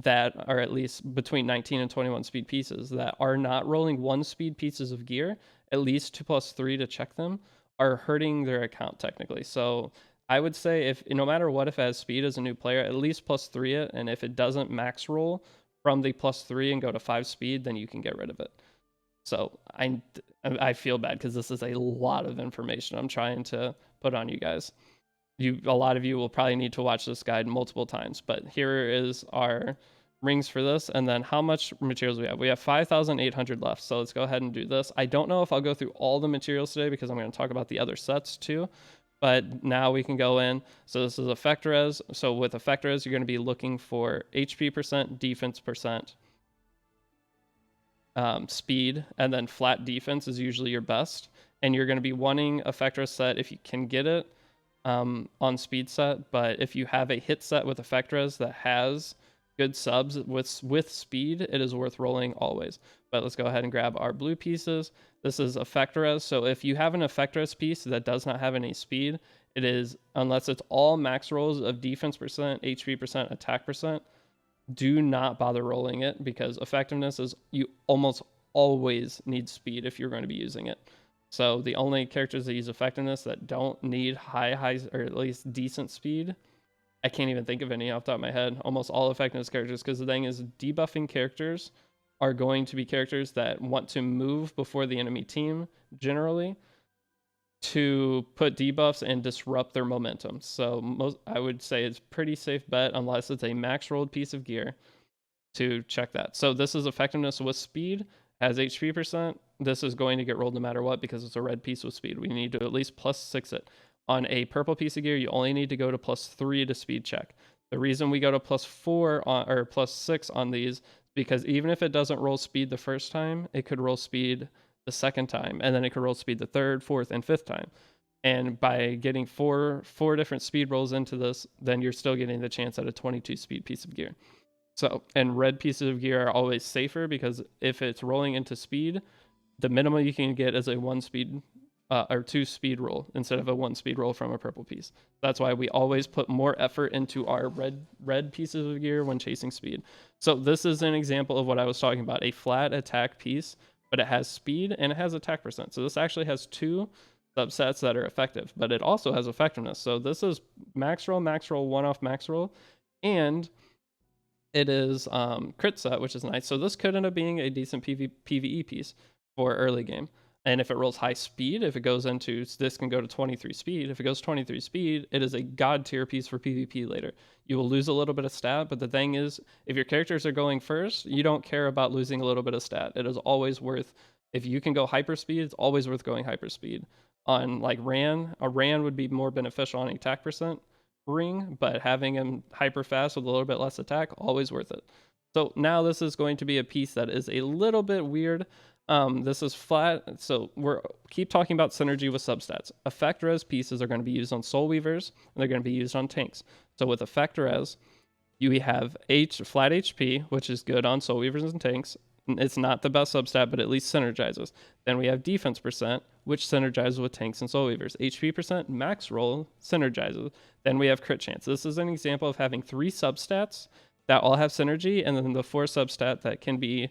that are at least between 19 and 21 speed pieces, that are not rolling 1 speed pieces of gear, at least 2+3 to check them, are hurting their account technically. So I would say, if no matter what, if it has speed as a new player, at least +3 it, and if it doesn't max roll from the +3 and go to 5 speed, then you can get rid of it. So I feel bad, because this is a lot of information I'm trying to put on you guys. A lot of you will probably need to watch this guide multiple times, but here is our rings for this. And then how much materials we have. We have 5,800 left. So let's go ahead and do this. I don't know if I'll go through all the materials today, because I'm going to talk about the other sets too. But now we can go in. So this is effect res. So with effect res, you're going to be looking for HP percent, defense percent, speed, and then flat defense is usually your best. And you're going to be wanting effect res set if you can get it on speed set. But if you have a hit set with effect res that has good subs with speed, it is worth rolling always. But let's go ahead and grab our blue pieces. This is effect res. So if you have an effect res piece that does not have any speed, it is, unless it's all max rolls of defense percent, HP percent, attack percent, do not bother rolling it, because effectiveness is, you almost always need speed if you're going to be using it. So the only characters that use effectiveness that don't need high, or at least decent speed, I can't even think of any off the top of my head. Almost all effectiveness characters, because the thing is, debuffing characters are going to be characters that want to move before the enemy team, generally, to put debuffs and disrupt their momentum. So I would say it's pretty safe bet, unless it's a max rolled piece of gear, to check that. So this is effectiveness with speed, has HP percent, this is going to get rolled no matter what because it's a red piece with speed. We need to at least +6 it. On a purple piece of gear, you only need to go to +3 to speed check. The reason we go to +4 on, or +6 on these, because even if it doesn't roll speed the first time, it could roll speed the second time, and then it could roll speed the third, fourth, and fifth time. And by getting four different speed rolls into this, then you're still getting the chance at a 22 speed piece of gear. So, and red pieces of gear are always safer because if it's rolling into speed, the minimum you can get is a 1 speed or 2 speed roll instead of a 1 speed roll from a purple piece. That's why we always put more effort into our red pieces of gear when chasing speed. So this is an example of what I was talking about, a flat attack piece, but it has speed and it has attack percent. So this actually has 2 subsets that are effective, but it also has effectiveness. So this is max roll, one-off max roll, and it is crit set, which is nice. So this could end up being a decent PvE piece for early game. And if it rolls high speed, if it goes into, this can go to 23 speed. If it goes 23 speed, it is a god tier piece for PvP later. You will lose a little bit of stat, but the thing is, if your characters are going first, you don't care about losing a little bit of stat. It is always worth, if you can go hyper speed, it's always worth going hyper speed. On like Ran, a Ran would be more beneficial on attack percent ring, but having him hyper fast with a little bit less attack, always worth it. So now this is going to be a piece that is a little bit weird. This is flat, so we're keep talking about synergy with substats. Effect res pieces are going to be used on soul weavers, and they're going to be used on tanks. So with effect res, you have flat HP, which is good on soul weavers and tanks. It's not the best substat, but at least synergizes. Then we have defense percent, which synergizes with tanks and soul weavers. HP percent, max roll, synergizes. Then we have crit chance. This is an example of having 3 substats that all have synergy, and then the 4 substat that can be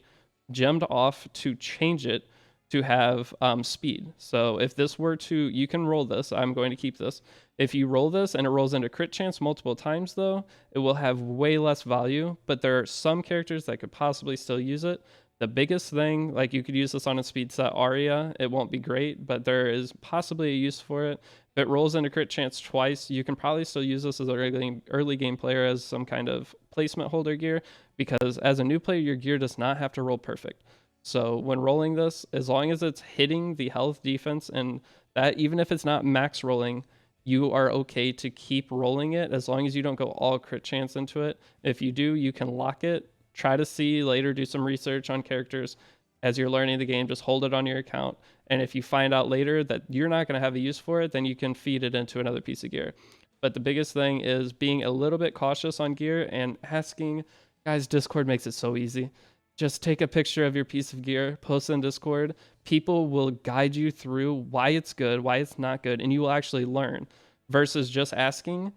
gemmed off to change it to have speed. So if this were to, you can roll this. I'm going to keep this. If you roll this and it rolls into crit chance multiple times, though, it will have way less value, but there are some characters that could possibly still use it. The biggest thing, like you could use this on a speed set Arya, it won't be great, but there is possibly a use for it. If it rolls into crit chance twice, you can probably still use this as an early game player as some kind of placement holder gear, because as a new player, your gear does not have to roll perfect. So when rolling this, as long as it's hitting the health, defense, and that, even if it's not max rolling, you are okay to keep rolling it as long as you don't go all crit chance into it. If you do, you can lock it. Try to see later, do some research on characters as you're learning the game, just hold it on your account. And if you find out later that you're not going to have a use for it, then you can feed it into another piece of gear. But the biggest thing is being a little bit cautious on gear and asking, guys, Discord makes it so easy. Just take a picture of your piece of gear, post it in Discord. People will guide you through why it's good, why it's not good, and you will actually learn versus just asking,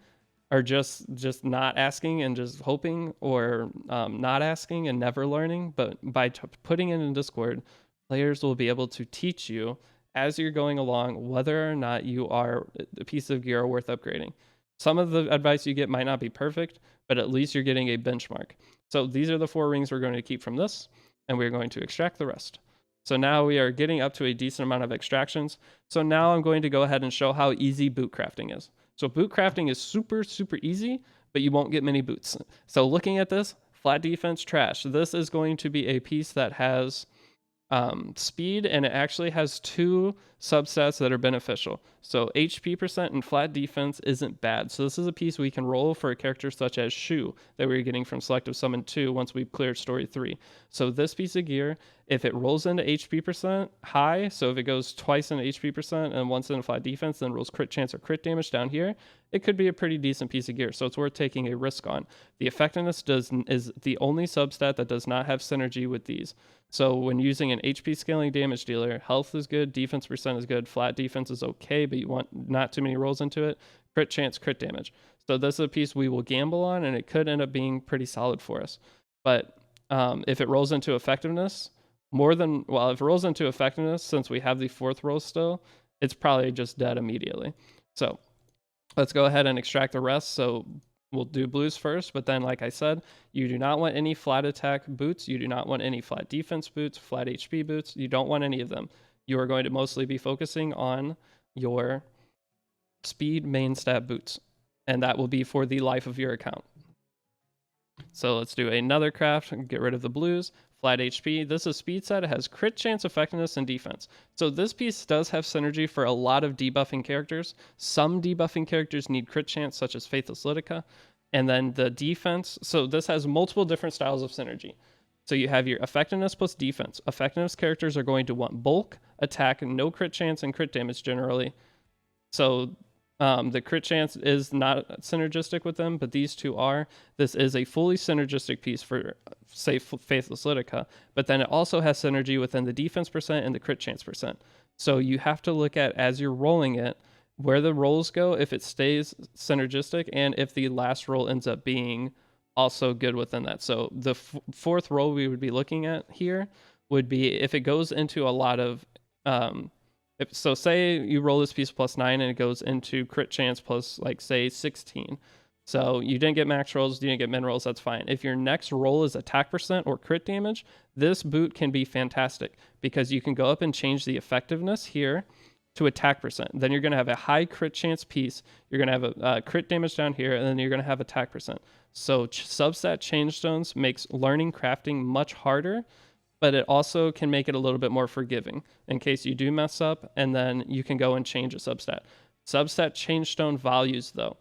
or just not asking and just hoping, or not asking and never learning. But by putting it in Discord, players will be able to teach you as you're going along whether or not you are a piece of gear worth upgrading. Some of the advice you get might not be perfect, but at least you're getting a benchmark. So these are the 4 rings we're going to keep from this, and we're going to extract the rest. So now we are getting up to a decent amount of extractions. So now I'm going to go ahead and show how easy boot crafting is. So boot crafting is super, super easy, but you won't get many boots. So looking at this, flat defense, trash. This is going to be a piece that has speed, and it actually has 2 subsets that are beneficial. So HP percent and flat defense isn't bad. So this is a piece we can roll for a character such as Shu that we're getting from Selective Summon 2 once we've cleared Story 3. So this piece of gear, if it rolls into HP percent high, so if it goes twice into HP percent and once into flat defense, then rolls crit chance or crit damage down here, it could be a pretty decent piece of gear. So it's worth taking a risk on. The effectiveness is the only substat that does not have synergy with these. So when using an HP scaling damage dealer, health is good, defense percent is good, flat defense is okay, but you want not too many rolls into it. Crit chance, crit damage. So this is a piece we will gamble on, and it could end up being pretty solid for us. But if it rolls into effectiveness, if it rolls into effectiveness, since we have the 4th roll still, it's probably just dead immediately. So let's go ahead and extract the rest. So we'll do blues first, but then like I said, you do not want any flat attack boots. You do not want any flat defense boots, flat HP boots. You don't want any of them. You are going to mostly be focusing on your speed main stat boots, and that will be for the life of your account. So let's do another craft and get rid of the blues. Flat HP. This is speed set. It has crit chance, effectiveness, and defense. So this piece does have synergy for a lot of debuffing characters. Some debuffing characters need crit chance, such as Faithless Litica. And then the defense. So this has multiple different styles of synergy. So you have your effectiveness plus defense. Effectiveness characters are going to want bulk, attack, no crit chance, and crit damage generally. So the crit chance is not synergistic with them, but these two are. This is a fully synergistic piece for, say, Faithless Litica, but then it also has synergy within the defense percent and the crit chance percent. So you have to look at, as you're rolling it, where the rolls go, if it stays synergistic, and if the last roll ends up being also good within that. So the fourth roll we would be looking at here would be if it goes into a lot of so say you roll this piece plus 9 and it goes into crit chance plus, like, say 16. So you didn't get max rolls, you didn't get min rolls, that's fine. If your next roll is attack percent or crit damage, this boot can be fantastic because you can go up and change the effectiveness here to attack percent. Then you're going to have a high crit chance piece. You're going to have a crit damage down here, and then you're going to have attack percent. So substat change stones makes learning crafting much harder, but it also can make it a little bit more forgiving in case you do mess up, and then you can go and change a substat. Substat change stone values, though.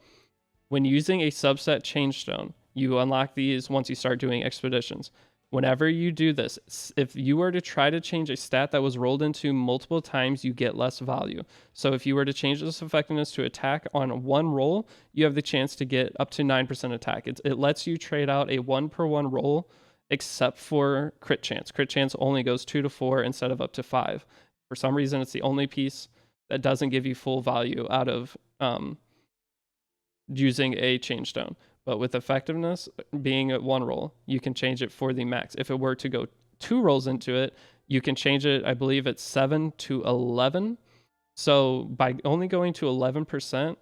When using a substat change stone, you unlock these once you start doing expeditions. Whenever you do this, if you were to try to change a stat that was rolled into multiple times, you get less value. So if you were to change this effectiveness to attack on one roll, you have the chance to get up to 9% attack. It lets you trade out a 1-per-1 roll, except for crit chance. Crit chance only goes 2 to 4 instead of up to 5. For some reason, it's the only piece that doesn't give you full value out of using a change stone. But with effectiveness being at 1 roll, you can change it for the max. If it were to go 2 rolls into it, you can change it, I believe it's 7 to 11. So by only going to 11%,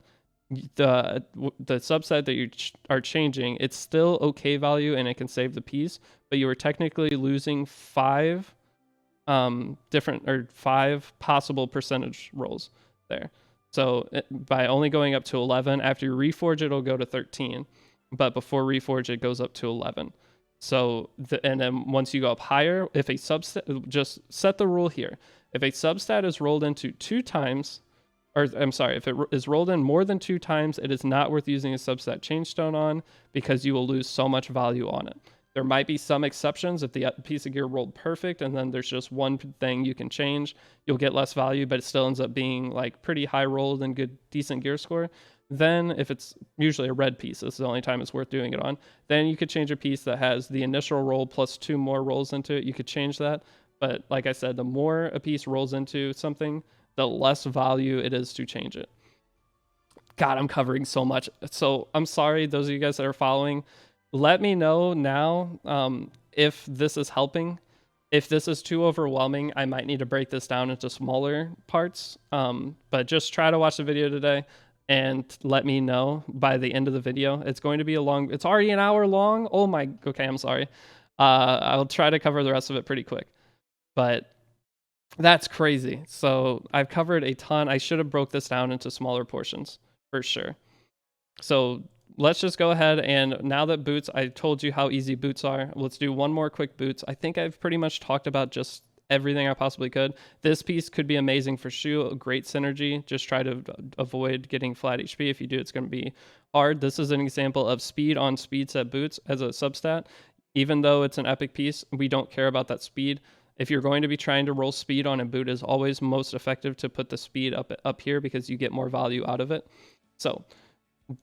the subset that you are changing, it's still okay value and it can save the piece, but you are technically losing 5 possible percentage rolls there. So by only going up to 11, after you reforge it'll go to 13, but before reforge it goes up to 11. So and then once you go up higher, if a substat, just set the rule here, if a substat is rolled into 2 times, or I'm sorry, if it is rolled in more than 2 times, it is not worth using a substat change stone on because you will lose so much value on it. There might be some exceptions if the piece of gear rolled perfect and then there's just one thing you can change, you'll get less value, but it still ends up being like pretty high rolled and good, decent gear score. Then if it's usually a red piece, this is the only time it's worth doing it on, then you could change a piece that has the initial roll plus 2 more rolls into it. You could change that. But like I said, the more a piece rolls into something, the less value it is to change it. God, I'm covering so much. So I'm sorry, those of you guys that are following. Let me know now if this is helping. If this is too overwhelming, I might need to break this down into smaller parts. But just try to watch the video today and let me know by the end of the video. It's going to be it's already an hour long. Oh my, okay, I'm sorry. I'll try to cover the rest of it pretty quick. But that's crazy. So I've covered a ton. I should have broke this down into smaller portions for sure. So let's just go ahead, and now that boots, I told you how easy boots are. Let's do one more quick boots. I think I've pretty much talked about just everything I possibly could. This piece could be amazing for Shu, a great synergy. Just try to avoid getting flat HP. If you do, it's going to be hard. This is an example of speed on speed set boots as a substat. Even though it's an epic piece, we don't care about that speed. If you're going to be trying to roll speed on a boot, is always most effective to put the speed up here because you get more value out of it. So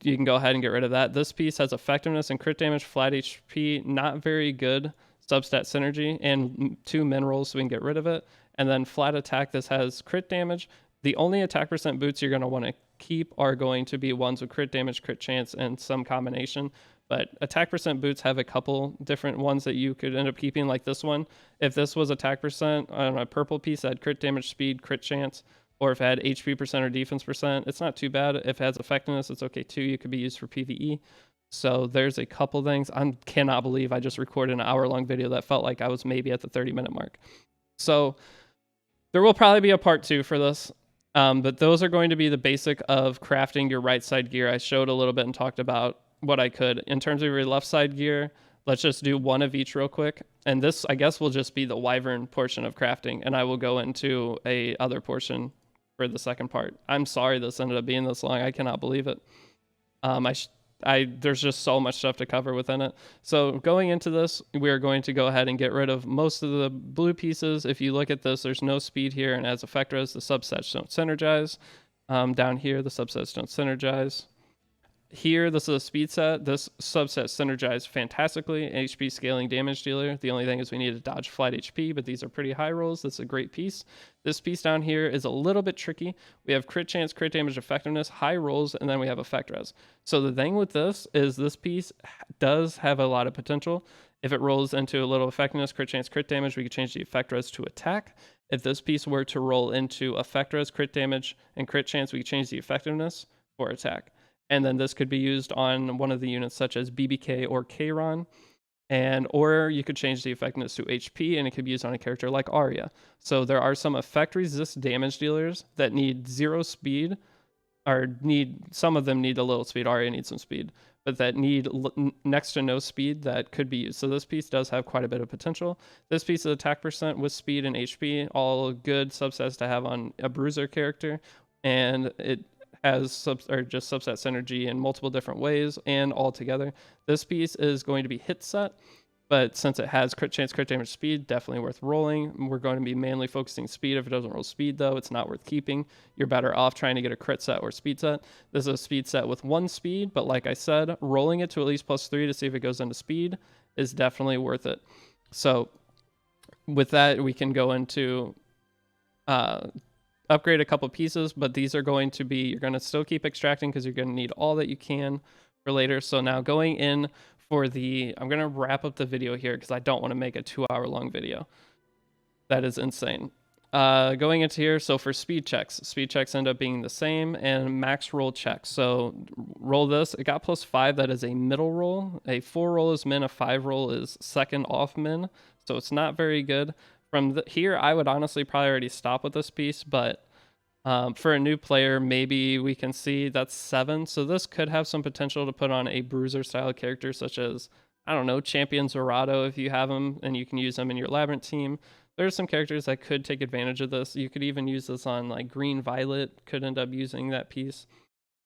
you can go ahead and get rid of that. This piece has effectiveness and crit damage, flat HP, not very good substat synergy, and 2 min rolls, so we can get rid of it. And then flat attack, this has crit damage. The only attack percent boots you're going to want to keep are going to be ones with crit damage, crit chance, and some combination. But attack percent boots have a couple different ones that you could end up keeping, like this one. If this was attack percent on a purple piece that had crit damage, speed, crit chance, or if it had HP percent or defense percent, it's not too bad. If it has effectiveness, it's okay too. You could be used for PvE. So there's a couple things. I cannot believe I just recorded an hour-long video that felt like I was maybe at the 30-minute mark. So there will probably be a part 2 for this. But those are going to be the basic of crafting your right side gear. I showed a little bit and talked about what I could. In terms of your left side gear, let's just do one of each real quick. And this, I guess, will just be the wyvern portion of crafting, and I will go into a other portion for the second part. I'm sorry this ended up being this long. I cannot believe it. There's just so much stuff to cover within it. So going into this, we're going to go ahead and get rid of most of the blue pieces. If you look at this, there's no speed here, and as effect res, the subsets don't synergize. Down here, the subsets don't synergize. Here, this is a speed set. This subset synergized fantastically. HP scaling damage dealer. The only thing is we need to dodge flight HP, but these are pretty high rolls. That's a great piece. This piece down here is a little bit tricky. We have crit chance, crit damage, effectiveness, high rolls, and then we have effect res. So the thing with this is this piece does have a lot of potential. If it rolls into a little effectiveness, crit chance, crit damage, we could change the effect res to attack. If this piece were to roll into effect res, crit damage, and crit chance, we could change the effectiveness for attack. And then this could be used on one of the units such as BBK or Kron. Or you could change the effectiveness to HP, and it could be used on a character like Arya. So there are some effect resist damage dealers that need 0 speed, or some of them need a little speed. Arya needs some speed, but that need next to no speed that could be used. So this piece does have quite a bit of potential. This piece is attack percent with speed and HP, all good subsets to have on a bruiser character, and it has just subset synergy in multiple different ways and all together. This piece is going to be hit set, but since it has crit chance, crit damage, speed, definitely worth rolling. We're going to be mainly focusing speed. If it doesn't roll speed, though, it's not worth keeping. You're better off trying to get a crit set or speed set. This is a speed set with 1 speed, but like I said, rolling it to at least +3 to see if it goes into speed is definitely worth it. So with that, we can go into upgrade a couple pieces, but these are going to be, you're going to still keep extracting because you're going to need all that you can for later. So now going in for I'm going to wrap up the video here because I don't want to make a 2-hour long video. That is insane. Going into here, so for speed checks end up being the same, and max roll checks. So roll this, it got +5, that is a middle roll. A 4 roll is min, a 5 roll is second off min. So it's not very good. From here, I would honestly probably already stop with this piece, but for a new player, maybe we can see that's 7. So this could have some potential to put on a bruiser style character such as, I don't know, Champion Zorado if you have them and you can use them in your Labyrinth team. There's some characters that could take advantage of this. You could even use this on like Green Violet, could end up using that piece.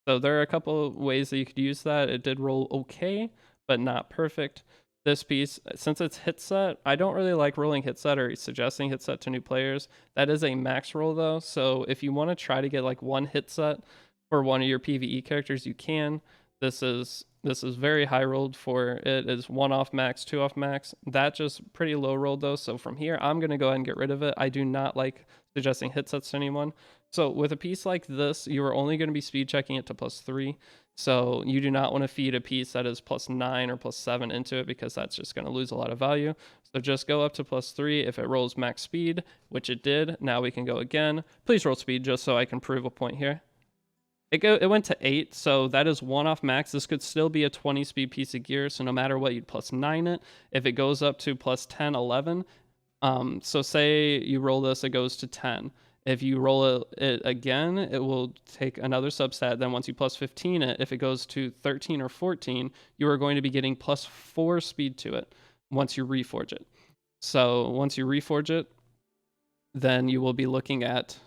So there are a couple ways that you could use that. It did roll okay, but not perfect. This piece, since it's hit set, I don't really like rolling hit set or suggesting hit set to new players. That is a max roll though, so if you want to try to get like 1 hit set for one of your PvE characters, you can. This is very high rolled for it. Is 1 off max, 2 off max. That just pretty low rolled though, so from here I'm going to go ahead and get rid of it. I do not like suggesting hit sets to anyone. So with a piece like this, you are only going to be speed checking it to +3. So you do not want to feed a piece that is +9 or +7 into it because that's just going to lose a lot of value. So just go up to +3 if it rolls max speed, which it did. Now we can go again. Please roll speed just so I can prove a point here. It went to 8, so that is 1 off max. This could still be a 20 speed piece of gear, so no matter what, you'd +9 it. If it goes up to +10, 11, so say you roll this, it goes to 10. If you roll it again, it will take another subset. Then once you +15 it, if it goes to 13 or 14, you are going to be getting +4 speed to it once you reforge it. So once you reforge it, then you will be looking at,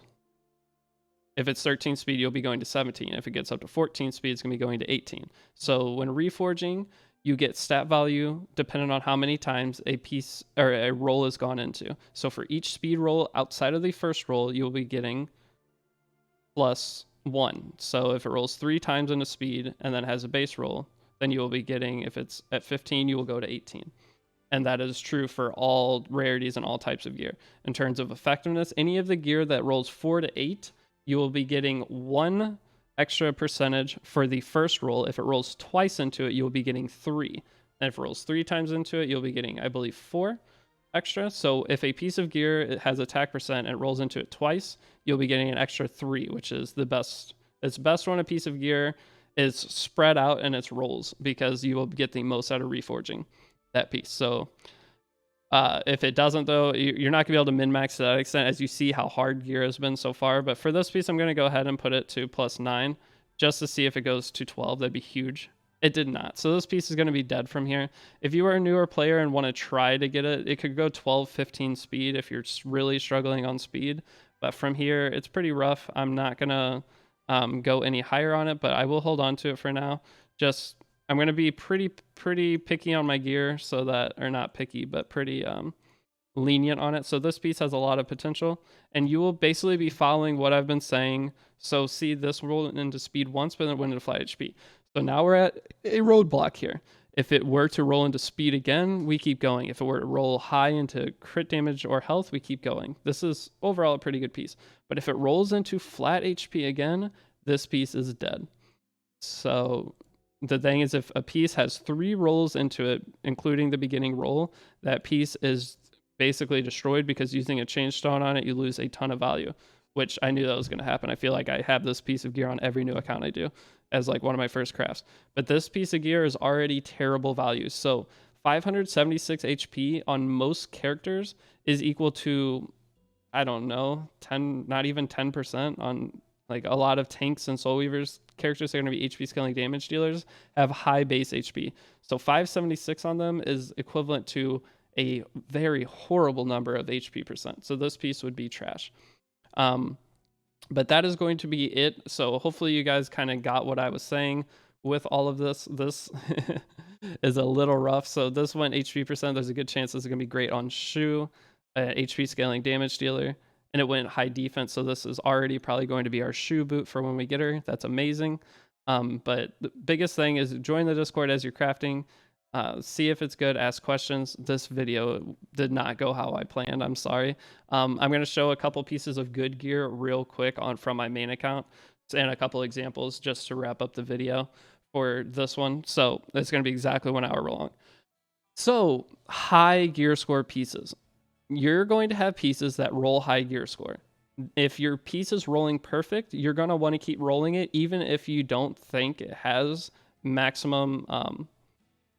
if it's 13 speed, you'll be going to 17. If it gets up to 14 speed, it's going to be going to 18. So when reforging, you get stat value depending on how many times a piece or a roll has gone into. So for each speed roll outside of the first roll, you'll be getting +1. So if it rolls 3 times into speed and then has a base roll, then you will be getting, if it's at 15, you will go to 18. And that is true for all rarities and all types of gear. In terms of effectiveness, any of the gear that rolls 4 to 8, you will be getting 1 extra percentage for the first roll. If it rolls twice into it, you'll be getting 3. And if it rolls 3 times into it, you'll be getting, I believe, 4 extra. So if a piece of gear it has attack percent and rolls into it twice, you'll be getting an extra 3, which is the best. It's best when a piece of gear is spread out in its rolls because you will get the most out of reforging that piece. So if it doesn't, though, you're not going to be able to min-max to that extent as you see how hard gear has been so far. But for this piece, I'm going to go ahead and put it to +9 just to see if it goes to 12. That'd be huge. It did not. So this piece is going to be dead from here. If you are a newer player and want to try to get it, it could go 12, 15 speed if you're really struggling on speed. But from here, it's pretty rough. I'm not going to go any higher on it, but I will hold on to it for now. Just, I'm going to be pretty picky on my gear so that, or not picky, but pretty lenient on it. So this piece has a lot of potential, and you will basically be following what I've been saying. So see this roll into speed once, but then it went into flat HP. So now we're at a roadblock here. If it were to roll into speed again, we keep going. If it were to roll high into crit damage or health, we keep going. This is overall a pretty good piece. But if it rolls into flat HP again, this piece is dead. So the thing is, if a piece has 3 rolls into it, including the beginning roll, that piece is basically destroyed, because using a change stone on it, you lose a ton of value, which I knew that was going to happen. I feel like I have this piece of gear on every new account I do as like one of my first crafts. But this piece of gear is already terrible value. So 576 HP on most characters is equal to, I don't know, 10, not even 10% on like a lot of tanks and soul weavers. Characters that are going to be HP scaling damage dealers have high base HP. So 576 on them is equivalent to a very horrible number of HP percent. So this piece would be trash. But that is going to be it. So hopefully you guys kind of got what I was saying with all of this. This is a little rough. So this went HP percent. There's a good chance this is going to be great on Shu, HP scaling damage dealer. And it went high defense. So this is already probably going to be our Shu boot for when we get her. That's amazing. But the biggest thing is join the Discord as you're crafting. See if it's good, ask questions. This video did not go how I planned. I'm sorry. I'm going to show a couple pieces of good gear real quick from my main account and a couple examples just to wrap up the video for this one. So it's going to be exactly 1 hour long. So high gear score pieces. You're going to have pieces that roll high gear score. If your piece is rolling perfect, you're going to want to keep rolling it, even if you don't think it has maximum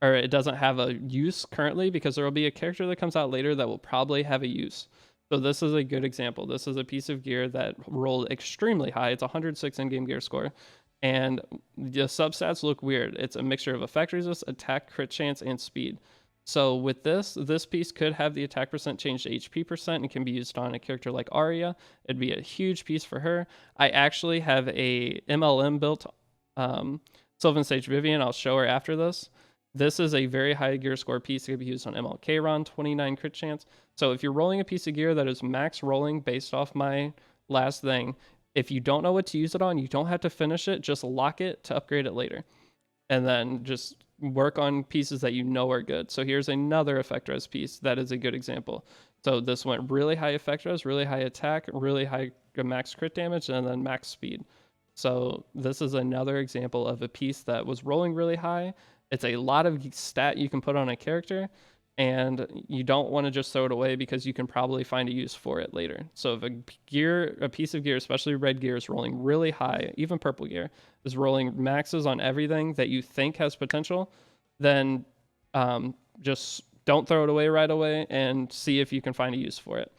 or it doesn't have a use currently, because there will be a character that comes out later that will probably have a use. So this is a good example. This is a piece of gear that rolled extremely high. It's 106 in-game gear score. And the substats look weird. It's a mixture of effect resist, attack, crit chance, and speed. So with this piece could have the attack percent change to HP percent and can be used on a character like Arya. It'd be a huge piece for her. I actually have a MLM built Sylvan Sage Vivian. I'll show her after this. This is a very high gear score piece that can be used on MLK Ron, 29 crit chance. So if you're rolling a piece of gear that is max rolling based off my last thing, if you don't know what to use it on, you don't have to finish it. Just lock it to upgrade it later. And then just work on pieces that you know are good. So here's another effect res piece that is a good example. So this went really high effect res, really high attack, really high max crit damage, and then max speed. So this is another example of a piece that was rolling really high. It's a lot of stat you can put on a character, and you don't want to just throw it away because you can probably find a use for it later. So if a piece of gear, especially red gear, is rolling really high, even purple gear is rolling maxes on everything that you think has potential, then just don't throw it away right away and see if you can find a use for it.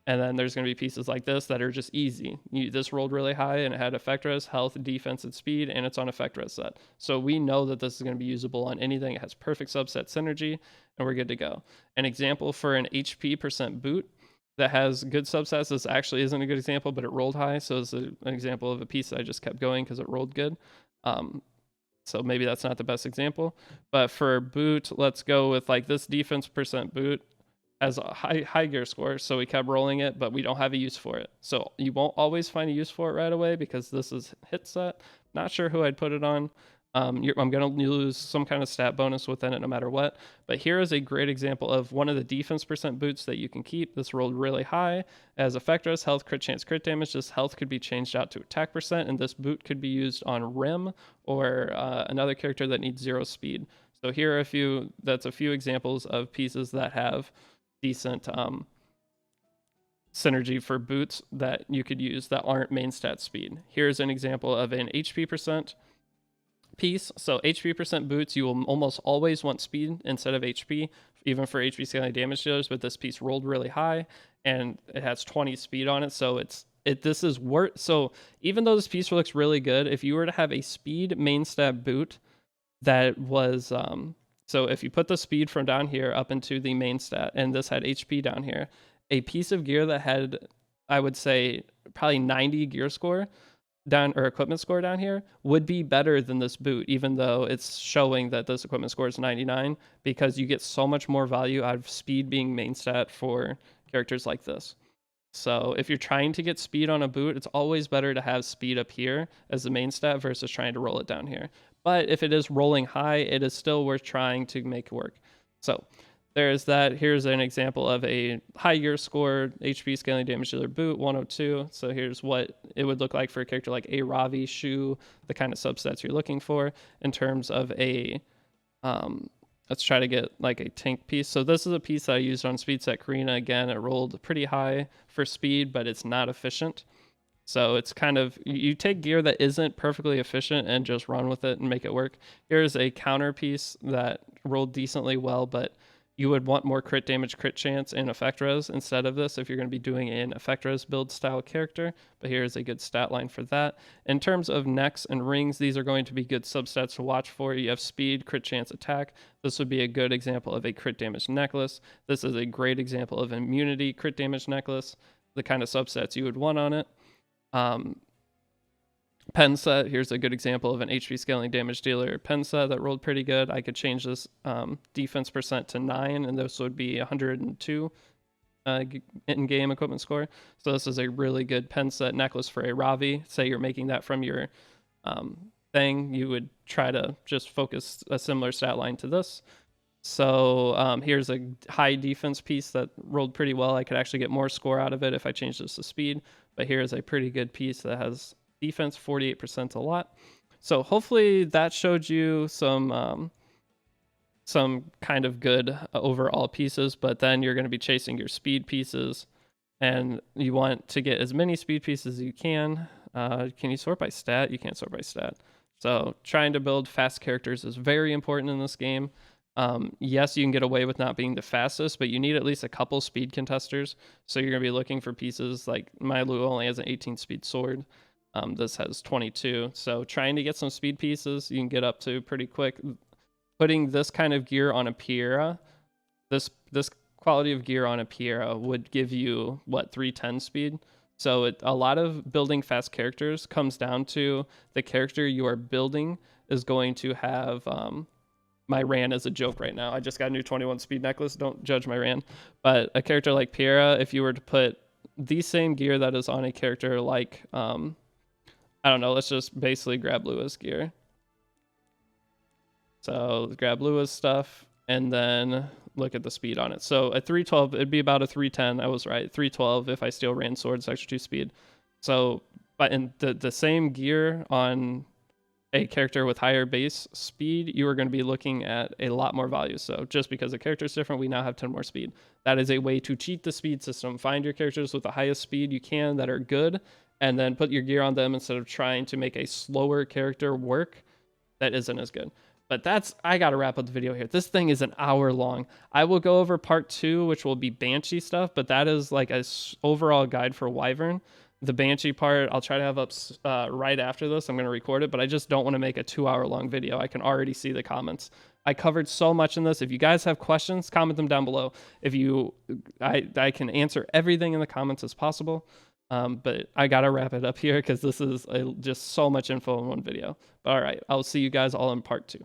And then there's going to be pieces like this that are just easy. This rolled really high and it had effect res, health, defense, and speed, and it's on effect res set. So we know that this is going to be usable on anything. It has perfect subset synergy, and we're good to go. An example for an HP percent boot that has good subsets. This actually isn't a good example, but it rolled high. So it's an example of a piece that I just kept going because it rolled good. So maybe that's not the best example. But for boot, let's go with like this defense percent boot as a high gear score, so we kept rolling it, but we don't have a use for it. So you won't always find a use for it right away because this is hit set. Not sure who I'd put it on. I'm going to lose some kind of stat bonus within it no matter what. But here is a great example of one of the defense percent boots that you can keep. This rolled really high as effect res, health, crit chance, crit damage. This health could be changed out to attack percent, and this boot could be used on Rim or another character that needs 0 speed. So here are a few examples of pieces that have decent synergy for boots that you could use that aren't main stat speed. Here's an example of an HP percent piece. So HP percent boots, you will almost always want speed instead of HP, even for HP scaling damage dealers, but this piece rolled really high and it has 20 speed on it. So this is worth, so even though this piece looks really good, if you were to have a speed main stat boot that was so if you put the speed from down here up into the main stat, and this had HP down here, a piece of gear that had, I would say, probably 90 gear score down, or equipment score down here, would be better than this boot, even though it's showing that this equipment score is 99, because you get so much more value out of speed being main stat for characters like this. So if you're trying to get speed on a boot, it's always better to have speed up here as the main stat versus trying to roll it down here. But if it is rolling high, it is still worth trying to make work. So there's that. Here's an example of a high gear score, HP scaling damage dealer boot, 102. So here's what it would look like for a character like a Ravi, Shu, the kind of substats you're looking for in terms of a let's try to get like a tank piece. So this is a piece that I used on speed set Karina. Again, it rolled pretty high for speed, but it's not efficient. So it's kind of, you take gear that isn't perfectly efficient and just run with it and make it work. Here's a counter piece that rolled decently well, but you would want more crit damage, crit chance, and effect res instead of this if you're going to be doing an effect res build style character. But here's a good stat line for that. In terms of necks and rings, these are going to be good substats to watch for. You have speed, crit chance, attack. This would be a good example of a crit damage necklace. This is a great example of immunity crit damage necklace, the kind of substats you would want on it. Pen set, here's a good example of an HP scaling damage dealer pen set that rolled pretty good. I could change this defense percent to 9, and this would be 102 in-game equipment score. So this is a really good pen set necklace for a Ravi. Say you're making that from your thing, you would try to just focus a similar stat line to this. So here's a high defense piece that rolled pretty well. I could actually get more score out of it if I changed this to speed, but here's a pretty good piece that has defense 48% a lot. So hopefully that showed you some kind of good overall pieces, but then you're going to be chasing your speed pieces, and you want to get as many speed pieces as you can. Can you sort by stat? You can't sort by stat. So trying to build fast characters is very important in this game. Yes, you can get away with not being the fastest, but you need at least a couple speed contesters. So you're going to be looking for pieces like my Lu only has an 18 speed sword. This has 22. So trying to get some speed pieces, you can get up to pretty quick. Putting this kind of gear on a Piera, this quality of gear on a Piera would give you, what, 310 speed? So a lot of building fast characters comes down to the character you are building is going to have... my Ran is a joke right now. I just got a new 21 speed necklace. Don't judge my Ran. But a character like Piera, if you were to put the same gear that is on a character like... I don't know, let's just basically grab Lua's gear. So let's grab Lua's stuff and then look at the speed on it. So at 312, it'd be about a 310. I was right. 312 if I steal Ran Sword's extra 2 speed. So, but in the same gear on a character with higher base speed, you are going to be looking at a lot more value. So just because the character is different, we now have 10 more speed. That is a way to cheat the speed system. Find your characters with the highest speed you can that are good, and then put your gear on them instead of trying to make a slower character work that isn't as good. But I got to wrap up the video here. This thing is an hour long. I will go over part 2, which will be Banshee stuff, but that is like a overall guide for Wyvern. The Banshee part, I'll try to have up right after this. I'm going to record it, but I just don't want to make a 2-hour long video. I can already see the comments. I covered so much in this. If you guys have questions, comment them down below. I can answer everything in the comments as possible. But I got to wrap it up here because this is just so much info in one video. But all right, I'll see you guys all in part 2.